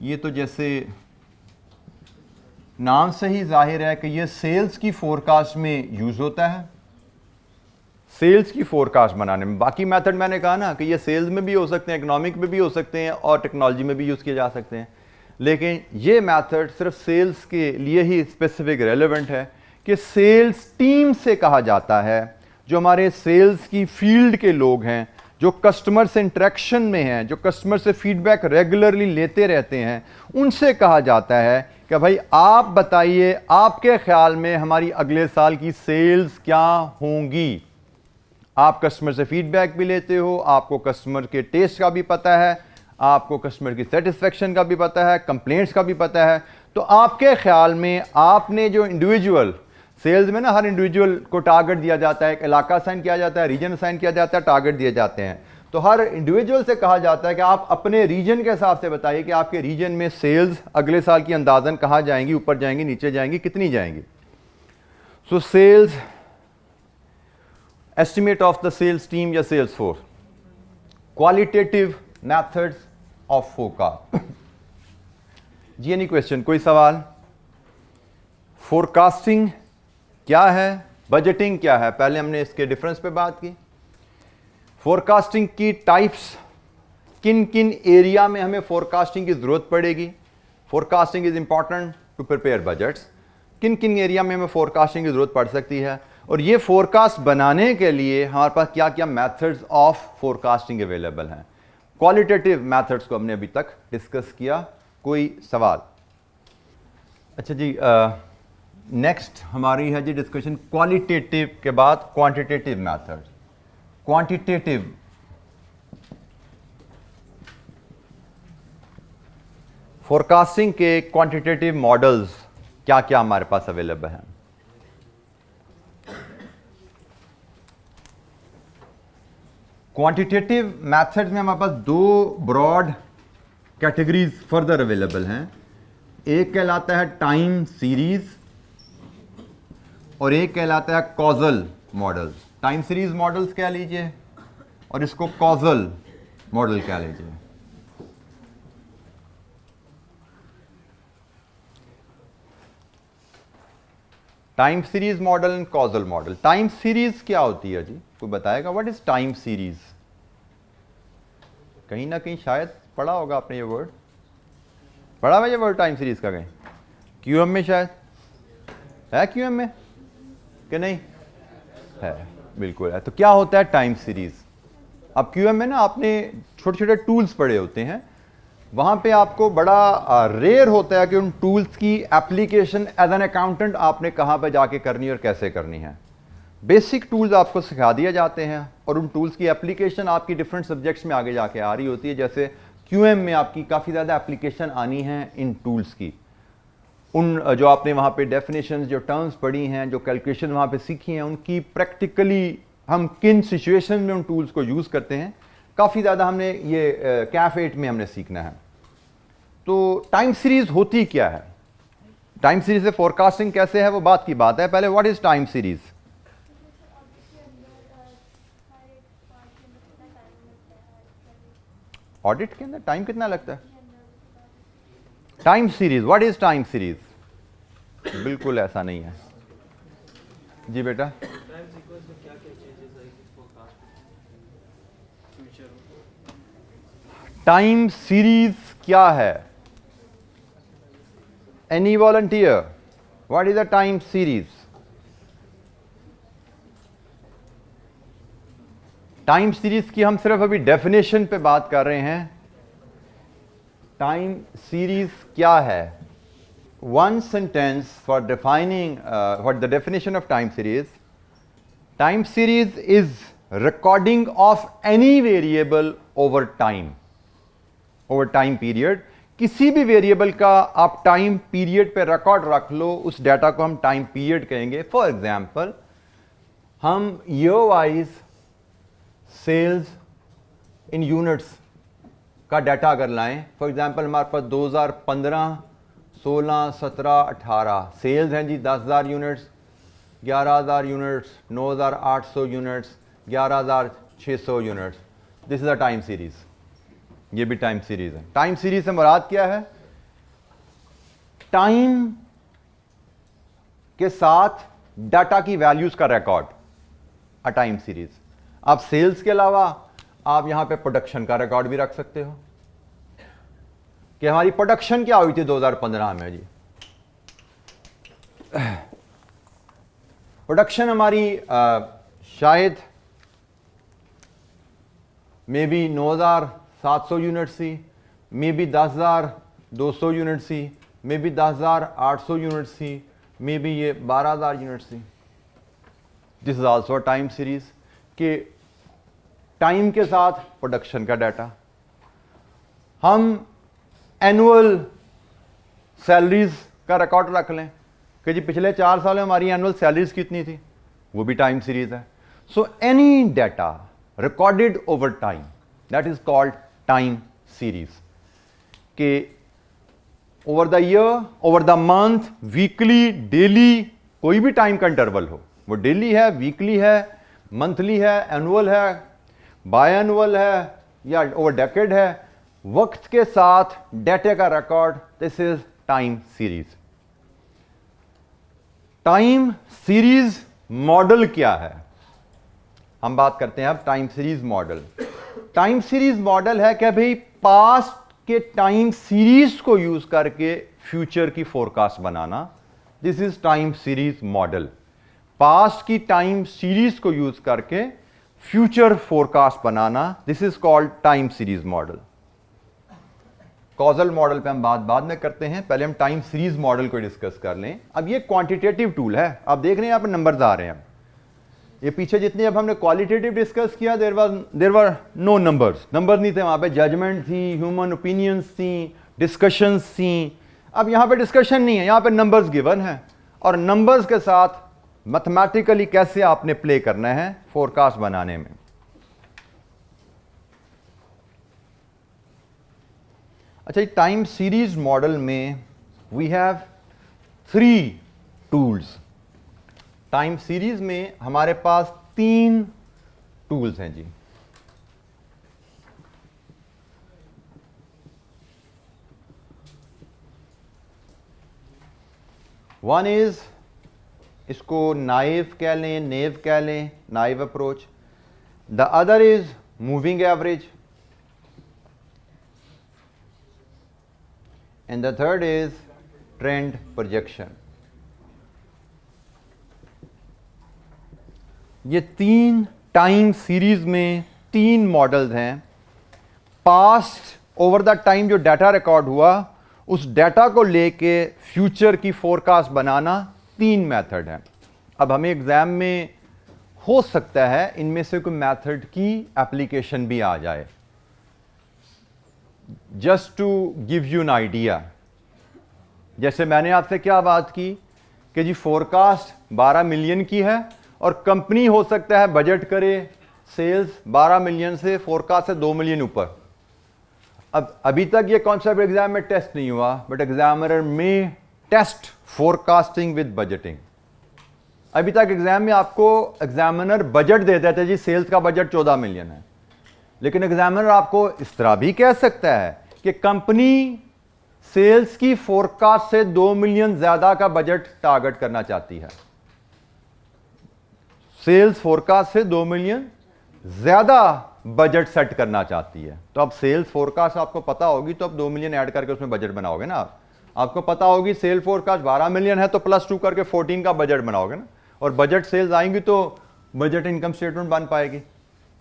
ये तो जैसे नाम से ही जाहिर है कि ये सेल्स की फोरकास्ट में यूज होता है। सेल्स की फोरकास्ट बनाने में। बाकी मेथड मैंने कहा ना कि ये सेल्स में भी हो सकते हैं, इकोनॉमिक में भी हो सकते हैं और टेक्नोलॉजी में भी यूज़ किए जा सकते हैं, लेकिन ये मेथड सिर्फ सेल्स के लिए ही स्पेसिफिक रेलेवेंट है कि सेल्स टीम से कहा जाता है, जो हमारे सेल्स की फील्ड के लोग हैं, जो कस्टमर से इंटरेक्शन में हैं, जो कस्टमर से फीडबैक रेगुलरली लेते रहते हैं, उनसे कहा जाता है कि भाई आप बताइए आपके ख्याल में हमारी अगले साल की सेल्स क्या होंगी। आप कस्टमर से फीडबैक भी लेते हो, आपको कस्टमर के टेस्ट का भी पता है, आपको कस्टमर की सेटिस्फेक्शन का भी पता है, कंप्लेंट्स का भी पता है। तो आपके ख्याल में आपने जो इंडिविजुअल सेल्स में ना हर इंडिविजुअल को टारगेट दिया जाता है, एक इलाका असाइन किया जाता है, रीजन असाइन किया जाता है, टारगेट दिए जाते हैं। तो हर इंडिविजुअल से कहा जाता है कि आप अपने रीजन के हिसाब से बताइए कि आपके रीजन में सेल्स अगले साल की अंदाजन कहाँ जाएंगी, ऊपर जाएंगी, नीचे जाएंगी, कितनी जाएंगी। So sales estimate of the sales team या sales force, qualitative methods of forecast। जी एनी क्वेश्चन, कोई सवाल? फोरकास्टिंग क्या है, बजटिंग क्या है, पहले हमने इसके डिफरेंस पे बात की। फोरकास्टिंग की टाइप्स, किन किन एरिया में हमें फोरकास्टिंग की जरूरत पड़ेगी। Forecasting is important to prepare budgets. किन किन एरिया में हमें फोरकास्टिंग की जरूरत पड़ सकती है, और ये फोरकास्ट बनाने के लिए हमारे पास क्या क्या मेथड्स ऑफ फोरकास्टिंग अवेलेबल हैं। क्वालिटेटिव मेथड्स को हमने अभी तक डिस्कस किया। कोई सवाल? अच्छा जी, नेक्स्ट हमारी है जी डिस्कशन क्वालिटेटिव के बाद क्वांटिटेटिव मेथड। क्वांटिटेटिव फोरकास्टिंग के क्वांटिटेटिव मॉडल्स क्या क्या हमारे पास अवेलेबल हैं। क्वांटिटेटिव मेथड्स में हमारे पास दो ब्रॉड कैटेगरीज फर्दर अवेलेबल हैं। एक कहलाता है टाइम सीरीज और एक कहलाता है causal models. Time series models कह लीजिए और इसको कॉजल मॉडल कह लीजिए। Time series model and causal model. Time series क्या होती है जी, कोई बताएगा? What is time series? कहीं ना कहीं शायद पढ़ा होगा आपने ये वर्ड, पढ़ा हुआ ये वर्ड टाइम सीरीज का कहीं क्यूएम में, शायद है क्यूएम में कि नहीं है? बिल्कुल है। तो क्या होता है टाइम सीरीज? अब क्यूएम में ना आपने छोटे छोटे टूल्स पढ़े होते हैं, वहां पे आपको बड़ा रेयर होता है कि उन टूल्स की एप्लीकेशन एज एन अकाउंटेंट आपने कहां पे जाके करनी है और कैसे करनी है। बेसिक टूल्स आपको सिखा दिए जाते हैं और उन टूल्स की एप्लीकेशन आपकी डिफरेंट सब्जेक्ट्स में आगे जाके आ रही होती है। जैसे क्यूएम में आपकी काफ़ी ज़्यादा एप्लीकेशन आनी है इन टूल्स की। उन जो आपने वहाँ पे डेफिनेशंस, जो टर्म्स पढ़ी हैं, जो कैलकुलेशन वहाँ पे सीखी हैं, उनकी प्रैक्टिकली हम किन सिचुएशन में उन टूल्स को यूज़ करते हैं, काफ़ी ज़्यादा हमने ये कैफ 8 में हमने सीखना है। तो टाइम सीरीज होती क्या है, टाइम सीरीज से फोरकास्टिंग कैसे है, वो बात की बात है। पहले what is time series? Audit के अंदर टाइम कितना लगता है? Time series, what is time series? बिल्कुल ऐसा नहीं है जी बेटा। टाइम सीरीज क्या है? Any volunteer, what is a time series? Time series की हम सिर्फ अभी डेफिनेशन पे बात कर रहे हैं। टाइम सीरीज क्या है? One sentence for defining what the definition of time series. Time series is recording of any variable over time, over time period. किसी भी वेरिएबल का आप टाइम पीरियड पे रिकॉर्ड रख लो, उस डाटा को हम टाइम पीरियड कहेंगे। फॉर एग्जांपल, हम ईयर वाइज सेल्स इन यूनिट्स का डाटा अगर लाएं, फॉर एग्जांपल हमारे पास 2015, 16, 17, 18 सेल्स हैं जी 10,000 units, 11,000 units, 9,800 units, 11,600 units. This is a time series. ये भी टाइम सीरीज है। टाइम सीरीज से मुराद क्या है? टाइम के साथ डाटा की वैल्यूज का रिकॉर्ड। अ टाइम सीरीज। आप सेल्स के अलावा आप यहां पे प्रोडक्शन का रिकॉर्ड भी रख सकते हो कि हमारी प्रोडक्शन क्या हुई थी 2015 में जी। प्रोडक्शन हमारी शायद may be 9,700 units, may be 10,200 units, may be 10,800 units, may be ये 12,000 units. This is also a time series कि टाइम के साथ प्रोडक्शन का डाटा। हम एनुअल सैलरीज का रिकॉर्ड रख लें कि जी पिछले 4 साल में हमारी एनुअल सैलरीज कितनी थी, वो भी टाइम सीरीज है। So any data recorded over time, that is called time series कि over the year, over the month, weekly, daily, कोई भी टाइम का इंटरवल हो, वो डेली है, वीकली है, मंथली है, एनुअल है, बाय एनुअल है या ओवर डेकेड है, वक्त के साथ डाटा का record, this is time series. Time series model क्या है, हम बात करते हैं अब time series model. Time series model है कि भाई पास्ट के टाइम सीरीज को यूज करके फ्यूचर की forecast banana, this is time series model. Past की टाइम सीरीज को यूज करके future forecast banana, this is called time series model. Causal model पे हम बात बाद में करते हैं, पहले हम टाइम सीरीज मॉडल को डिस्कस कर लें। अब ये क्वांटिटेटिव टूल है, आप देख रहे हैं यहाँ पर नंबर्स आ रहे हैं। ये पीछे जितने अब हमने क्वालिटेटिव डिस्कस किया, देयर वर नो नंबर्स नहीं थे वहां पे, जजमेंट थी, ह्यूमन ओपिनियंस थी, डिस्कशंस थी। अब यहां पे डिस्कशन नहीं है, यहां पे नंबर्स गिवन है और नंबर्स के साथ मैथमेटिकली कैसे आपने प्ले करना है फोरकास्ट बनाने में। अच्छा, टाइम सीरीज मॉडल में we have 3 tools. Time series में हमारे पास 3 टूल्स हैं जी। वन इज, इसको नाइव कह लें, नेव कह लें, naive approach. The other is moving average and the third is trend projection. ये 3 टाइम सीरीज में 3 मॉडल्स हैं। पास्ट ओवर द टाइम जो डाटा रिकॉर्ड हुआ, उस डाटा को लेके फ्यूचर की फोरकास्ट बनाना, 3 मेथड हैं। अब हमें एग्जाम में हो सकता है इनमें से कोई मेथड की एप्लीकेशन भी आ जाए। Just to give you an idea, जैसे मैंने आपसे क्या बात की कि जी फोरकास्ट 12 मिलियन की है और कंपनी हो सकता है बजट करे सेल्स 12 मिलियन से, फोरकास्ट से 2 मिलियन ऊपर। अब अभी तक ये कॉन्सेप्ट एग्जाम में टेस्ट नहीं हुआ, बट एग्जामिनर में टेस्ट फोरकास्टिंग विद बजटिंग। अभी तक एग्जाम में आपको एग्जामिनर बजट दे देता है जी सेल्स का बजट 14 मिलियन है, लेकिन एग्जामिनर आपको इस तरह भी कह सकता है कि कंपनी सेल्स की फोरकास्ट से 2 मिलियन ज्यादा का बजट टारगेट करना चाहती है। सेल्स फोरकास्ट से 2 मिलियन ज्यादा बजट सेट करना चाहती है। तो अब सेल्स फोरकास्ट आपको पता होगी तो अब 2 मिलियन ऐड करके उसमें बजट बनाओगे ना। आपको पता होगी सेल फोरकास्ट 12 मिलियन है तो +2 करके 14 का बजट बनाओगे ना, और बजट सेल्स आएंगी तो बजट इनकम स्टेटमेंट बन पाएगी।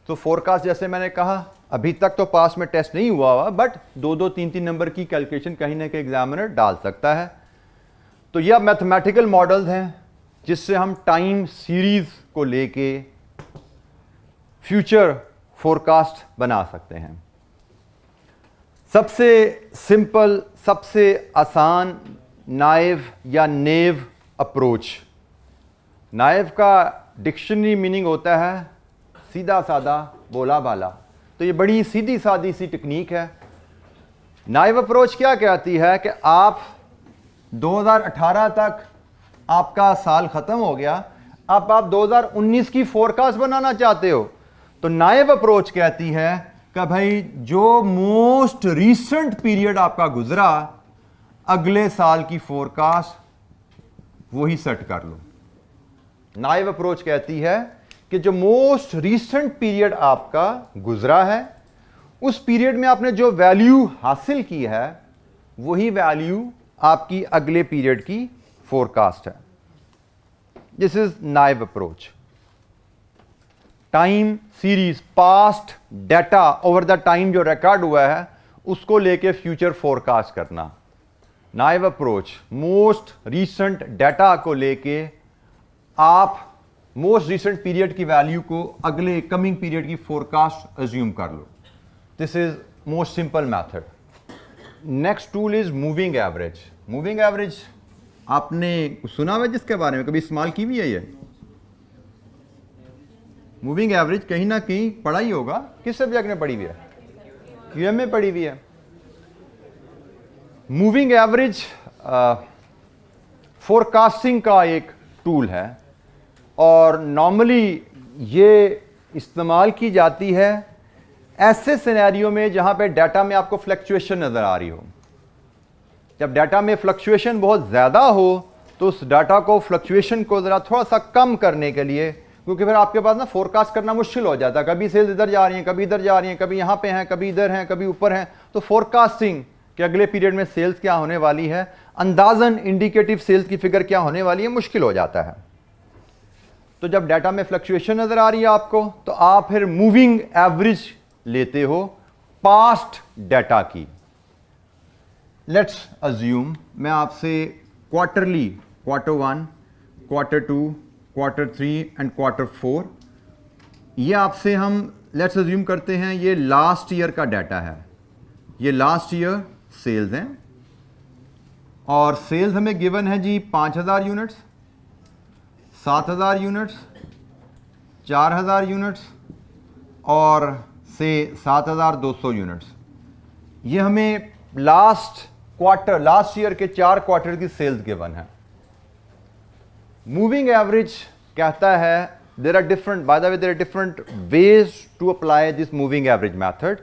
तो फोरकास्ट जैसे मैंने कहा अभी तक तो पास में टेस्ट नहीं हुआ, बट 2-2, 3-3 नंबर की कैलकुलेशन कहीं ना कहीं एग्जामिनर डाल सकता है। तो ये मैथमेटिकल मॉडल्स हैं जिससे हम टाइम सीरीज को लेके फ्यूचर फोरकास्ट बना सकते हैं। सबसे सिंपल, सबसे आसान नाइव या नेव अप्रोच। नाइव का डिक्शनरी मीनिंग होता है सीधा साधा, बोला बाला। तो ये बड़ी सीधी सादी सी टेक्निक है। नाइव अप्रोच क्या कहती है कि आप 2018 तक आपका साल खत्म हो गया, अब आप 2019 की फोरकास्ट बनाना चाहते हो, तो नाइव अप्रोच कहती है कि भाई जो मोस्ट रीसेंट पीरियड आपका गुजरा, अगले साल की फोरकास्ट वही सेट कर लो। नाइव अप्रोच कहती है कि जो मोस्ट रीसेंट पीरियड आपका गुजरा है उस पीरियड में आपने जो वैल्यू हासिल की है वही वैल्यू आपकी अगले पीरियड की फोरकास्ट है। This is naive approach. Time series, past data over the time जो रिकॉर्ड हुआ है उसको लेके फ्यूचर फोरकास्ट करना। Naive approach, most recent data को लेके आप मोस्ट रीसेंट पीरियड की वैल्यू को अगले कमिंग पीरियड की फोरकास्ट अज्यूम कर लो। This is most simple method. Next tool is moving average. Moving average आपने सुना हुआ जिसके बारे में, कभी इस्तेमाल की भी है ये? मूविंग एवरेज कहीं ना कहीं पढ़ा ही होगा। किस सब्जेक्ट में पढ़ी हुई है? क्यूएम में पढ़ी हुई है। मूविंग एवरेज फोरकास्टिंग का एक टूल है और नॉर्मली ये इस्तेमाल की जाती है ऐसे सिनेरियो में जहां पे डाटा में आपको फ्लक्चुएशन नजर आ रही हो। जब डाटा में फ्लक्चुएशन बहुत ज्यादा हो तो उस डाटा को, फ्लक्चुएशन को जरा थोड़ा सा कम करने के लिए, क्योंकि फिर आपके पास ना फोरकास्ट करना मुश्किल हो जाता है। कभी सेल्स इधर जा रही हैं, कभी इधर जा रही हैं, कभी यहां पे हैं, कभी इधर हैं, कभी ऊपर हैं। तो फोरकास्टिंग कि अगले पीरियड में सेल्स क्या होने वाली है, अंदाजन इंडिकेटिव सेल्स की फिगर क्या होने वाली है, मुश्किल हो जाता है। तो जब डाटा में फ्लक्चुएशन नजर आ रही है आपको, तो आप फिर मूविंग एवरेज लेते हो पास्ट डाटा की। लेट्स अज्यूम मैं आपसे quarterly, quarter 1, quarter 2, quarter 3 and quarter 4, ये आपसे हम लेट्स अज्यूम करते हैं ये लास्ट ईयर का डाटा है। ये लास्ट ईयर सेल्स हैं और सेल्स हमें गिवन है जी 5000 यूनिट्स, 7000 यूनिट्स, 4000 यूनिट्स और से 7200 यूनिट्स। ये हमें लास्ट क्वार्टर, लास्ट ईयर के 4 क्वार्टर की सेल्स गिवन है। मूविंग एवरेज कहता है there are different, by the way there are different ways to apply this moving average method.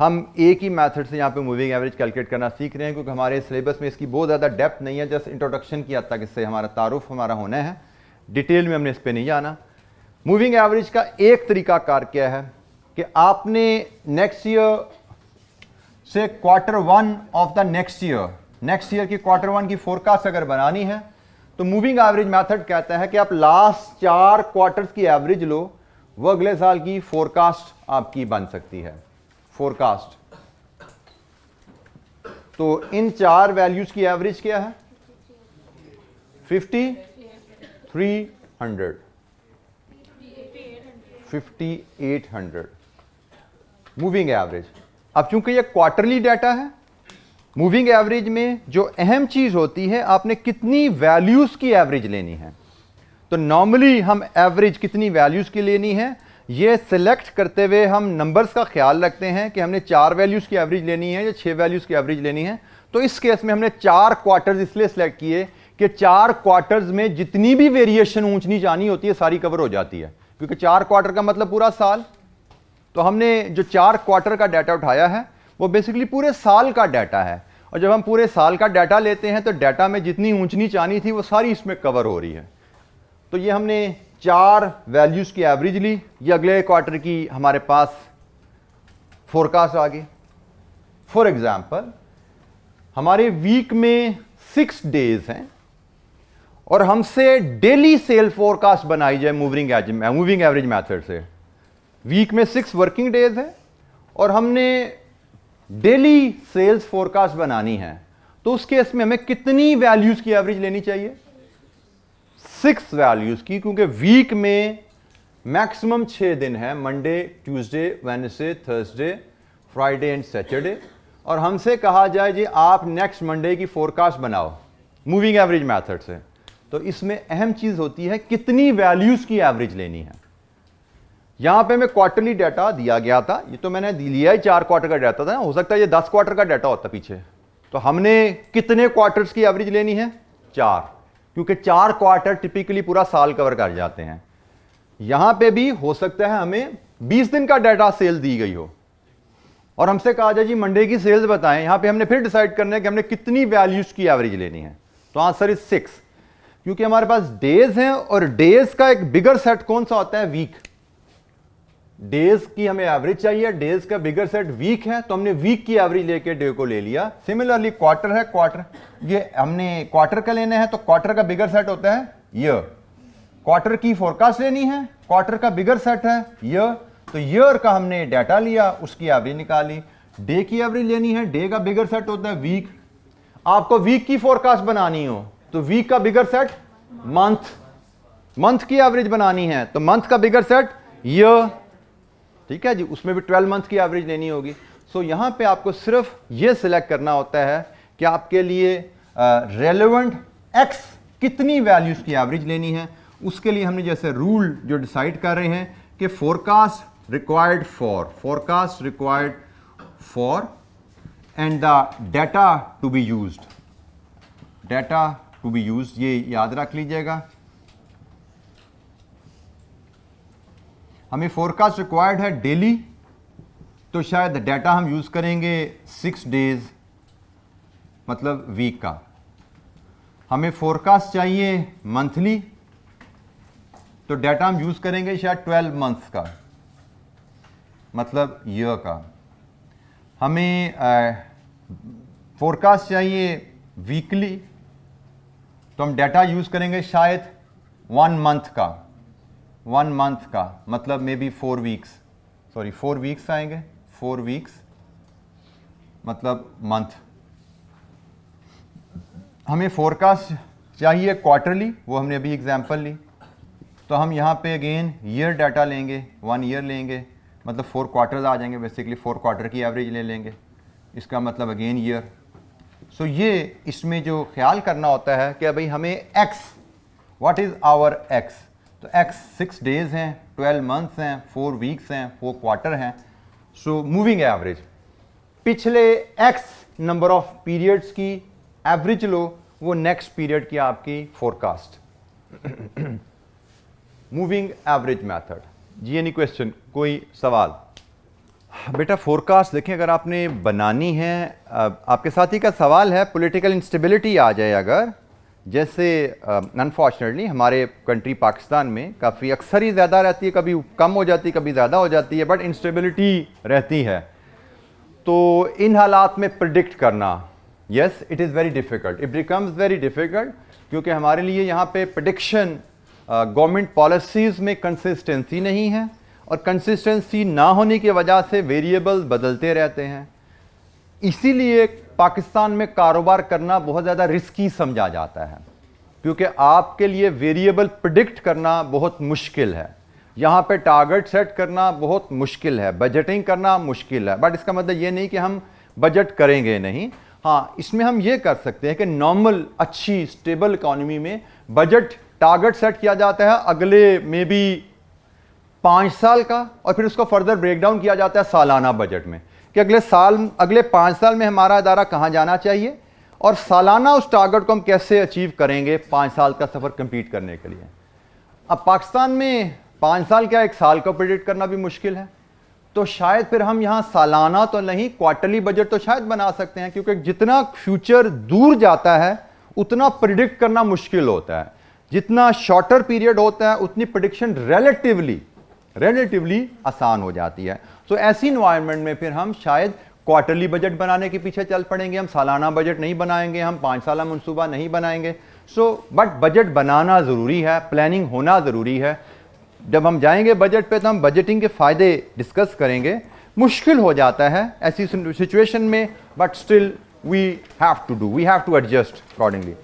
हम एक ही मेथड से यहाँ पे मूविंग एवरेज कैलकुलेट करना सीख रहे हैं क्योंकि हमारे सिलेबस में इसकी बहुत ज़्यादा डेप्थ नहीं है। जस्ट इंट्रोडक्शन की हद तक इससे हमारा तारुफ हमारा होना है, डिटेल में हमने इस पर नहीं जाना। मूविंग एवरेज का एक तरीका कार क्या है कि आपने नेक्स्ट ईयर से quarter 1 of the next year की क्वार्टर 1 की फोरकास्ट अगर बनानी है तो मूविंग एवरेज मेथड कहता है कि आप लास्ट 4 क्वार्टर्स की एवरेज लो, वो अगले साल की फोरकास्ट आपकी बन सकती है। फोरकास्ट तो इन 4 वैल्यूज की एवरेज क्या है? 50, 300, 5800 मूविंग एवरेज। अब चूंकि ये क्वार्टरली डाटा है, मूविंग एवरेज में जो अहम चीज होती है आपने कितनी वैल्यूज की एवरेज लेनी है। तो नॉर्मली हम एवरेज कितनी वैल्यूज की लेनी है ये सिलेक्ट करते हुए हम नंबर्स का ख्याल रखते हैं कि हमने 4 वैल्यूज की एवरेज लेनी है या 6 वैल्यूज की एवरेज लेनी है। तो इस केस में हमने 4 क्वार्टर्स इसलिए सिलेक्ट किए कि 4 क्वार्टर्स में जितनी भी वेरिएशन ऊंच नीच आनी होती है सारी कवर हो जाती है, क्योंकि 4 क्वार्टर का मतलब पूरा साल। तो हमने जो 4 क्वार्टर का डाटा उठाया है वो बेसिकली पूरे साल का डाटा है, और जब हम पूरे साल का डाटा लेते हैं तो डाटा में जितनी ऊंच नीच आनी थी वो सारी इसमें कवर हो रही है। तो ये हमने 4 वैल्यूज की एवरेज ली, ये अगले क्वार्टर की हमारे पास फोरकास्ट आ गई। फॉर एग्जाम्पल हमारे वीक में 6 डेज हैं और हमसे डेली सेल फोरकास्ट बनाई जाए मूविंग एवरेज मेथड से। वीक में 6 वर्किंग डेज है और हमने डेली सेल्स फोरकास्ट बनानी है, तो उस केस में हमें कितनी वैल्यूज की एवरेज लेनी चाहिए? 6 वैल्यूज की, क्योंकि वीक में मैक्सिमम 6 दिन है, Monday, Tuesday, Wednesday, Thursday, Friday and Saturday. और हमसे कहा जाए जी आप नेक्स्ट मंडे की फोरकास्ट बनाओ मूविंग एवरेज मेथड से, तो इसमें अहम चीज होती है कितनी वैल्यूज की एवरेज लेनी है। यहां पे मैं क्वार्टरली डाटा दिया गया था, ये तो मैंने लिया ही 4 क्वार्टर का डाटा था, हो सकता है ये 10 क्वार्टर का डाटा होता पीछे। तो हमने कितने क्वार्टर्स की एवरेज लेनी है? 4, क्योंकि 4 क्वार्टर टिपिकली पूरा साल कवर कर जाते हैं। यहां पे भी हो सकता है हमें 20 दिन का डाटा सेल दी गई हो और हमसे कहा जाए जी मंडे की सेल्स बताएं। यहां पे हमने फिर डिसाइड करना है कि हमने कितनी वैल्यूज की एवरेज लेनी है। तो आंसर इज 6। क्योंकि हमारे पास डेज हैं और डेज का एक बिगर सेट कौन सा होता है, वीक। डेज की हमें एवरेज चाहिए, डेज का बिगर सेट वीक है, तो हमने वीक की एवरेज लेके डे को ले लिया। सिमिलरली क्वार्टर है, क्वार्टर ये हमने क्वार्टर का लेना है, तो क्वार्टर का बिगर सेट होता है ईयर। क्वार्टर की फोरकास्ट लेनी है, क्वार्टर का बिगर सेट है ईयर, तो ईयर का हमने डाटा लिया, उसकी एवरेज निकाली। डे की एवरेज लेनी है, डे का बिगर सेट होता है वीक। आपको वीक की फोरकास्ट बनानी हो तो वीक का बिगर सेट मंथ, मंथ की एवरेज बनानी है तो मंथ का बिगर सेट ईयर, ठीक है जी, उसमें भी 12 मंथ की एवरेज लेनी होगी। सो यहां पे आपको सिर्फ ये सिलेक्ट करना होता है कि आपके लिए रेलेवेंट एक्स कितनी वैल्यूज की एवरेज लेनी है। उसके लिए हमने जैसे रूल जो डिसाइड कर रहे हैं कि forecast required for and the data to be used, ये याद रख लीजिएगा। हमें फोरकास्ट रिक्वायर्ड है डेली, तो शायद डाटा हम यूज करेंगे 6 डेज, मतलब वीक का। हमें फोरकास्ट चाहिए मंथली, तो डाटा हम यूज करेंगे शायद 12 मंथ्स का, मतलब ईयर का। हमें फोरकास्ट चाहिए वीकली, तो हम डाटा यूज करेंगे शायद 1 मंथ का, मतलब मे बी 4 वीक्स आएंगे, 4 वीक्स मतलब मंथ। हमें फोरकास्ट चाहिए क्वार्टरली, वो हमने अभी एग्जांपल ली, तो हम यहाँ पे अगेन ईयर डाटा लेंगे, 1 ईयर लेंगे, मतलब 4 क्वार्टर्स आ जाएंगे, बेसिकली 4 क्वार्टर की एवरेज ले लेंगे, इसका मतलब अगेन ईयर। सो ये इसमें जो ख्याल करना होता है कि भाई हमें X, what is our X, तो एक्स 6 डेज हैं, 12 मंथ्स हैं, 4 वीक्स हैं, 4 क्वार्टर हैं। सो मूविंग एवरेज, पिछले एक्स नंबर ऑफ पीरियड्स की एवरेज लो, वो नेक्स्ट पीरियड की आपकी फोरकास्ट। Moving average method. जी एनी क्वेश्चन, कोई सवाल? बेटा फोरकास्ट देखें, अगर आपने बनानी है, आपके साथी का सवाल है पॉलिटिकल इंस्टेबिलिटी आ जाए अगर, जैसे अनफॉर्चुनेटली हमारे कंट्री पाकिस्तान में काफ़ी अक्सर ही ज़्यादा रहती है, कभी कम हो जाती है, कभी ज़्यादा हो जाती है, बट इंस्टेबिलिटी रहती है, तो इन हालात में प्रिडिक्ट करना, yes it is very difficult, it becomes very difficult, क्योंकि हमारे लिए यहाँ पे प्रिडिक्शन गवर्नमेंट पॉलिसीज़ में कंसिस्टेंसी नहीं है, और कंसिस्टेंसी ना होने की वजह से वेरिएबल्स बदलते रहते हैं। इसीलिए पाकिस्तान में कारोबार करना बहुत ज़्यादा रिस्की समझा जाता है, क्योंकि आपके लिए वेरिएबल प्रिडिक्ट करना बहुत मुश्किल है, यहाँ पे टारगेट सेट करना बहुत मुश्किल है, बजटिंग करना मुश्किल है। बट इसका मतलब ये नहीं कि हम बजट करेंगे नहीं, हाँ इसमें हम ये कर सकते हैं कि नॉर्मल अच्छी स्टेबल इकॉनमी में बजट टारगेट सेट किया जाता है अगले मे बी 5 साल का, और फिर उसको फर्दर ब्रेक डाउन किया जाता है सालाना बजट में कि अगले 5 साल में हमारा इदारा कहाँ जाना चाहिए, और सालाना उस टारगेट को हम कैसे अचीव करेंगे 5 साल का सफ़र कंप्लीट करने के लिए। अब पाकिस्तान में 5 साल क्या 1 साल को प्रेडिक्ट करना भी मुश्किल है, तो शायद फिर हम यहाँ सालाना तो नहीं, क्वार्टरली बजट तो शायद बना सकते हैं, क्योंकि जितना फ्यूचर दूर जाता है उतना प्रिडिक्ट करना मुश्किल होता है। जितना शॉर्टर पीरियड होता है उतनी प्रिडिक्शन रिलेटिवली आसान हो जाती है। सो ऐसी इन्वायरमेंट में फिर हम शायद क्वार्टरली बजट बनाने के पीछे चल पड़ेंगे, हम सालाना बजट नहीं बनाएंगे, हम 5 साला मनसूबा नहीं बनाएंगे। बट बजट बनाना ज़रूरी है, प्लानिंग होना ज़रूरी है। जब हम जाएंगे बजट पे तो हम बजटिंग के फ़ायदे डिस्कस करेंगे। मुश्किल हो जाता है ऐसी सिचुएशन में, but still we have to adjust accordingly.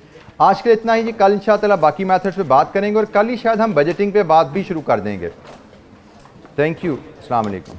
आज के इतना ही जी, कल इंशाअल्लाह बाकी मेथड्स पे बात करेंगे, और कल ही शायद हम बजटिंग पे बात भी शुरू कर देंगे। थैंक यू, अस्सलाम वालेकुम।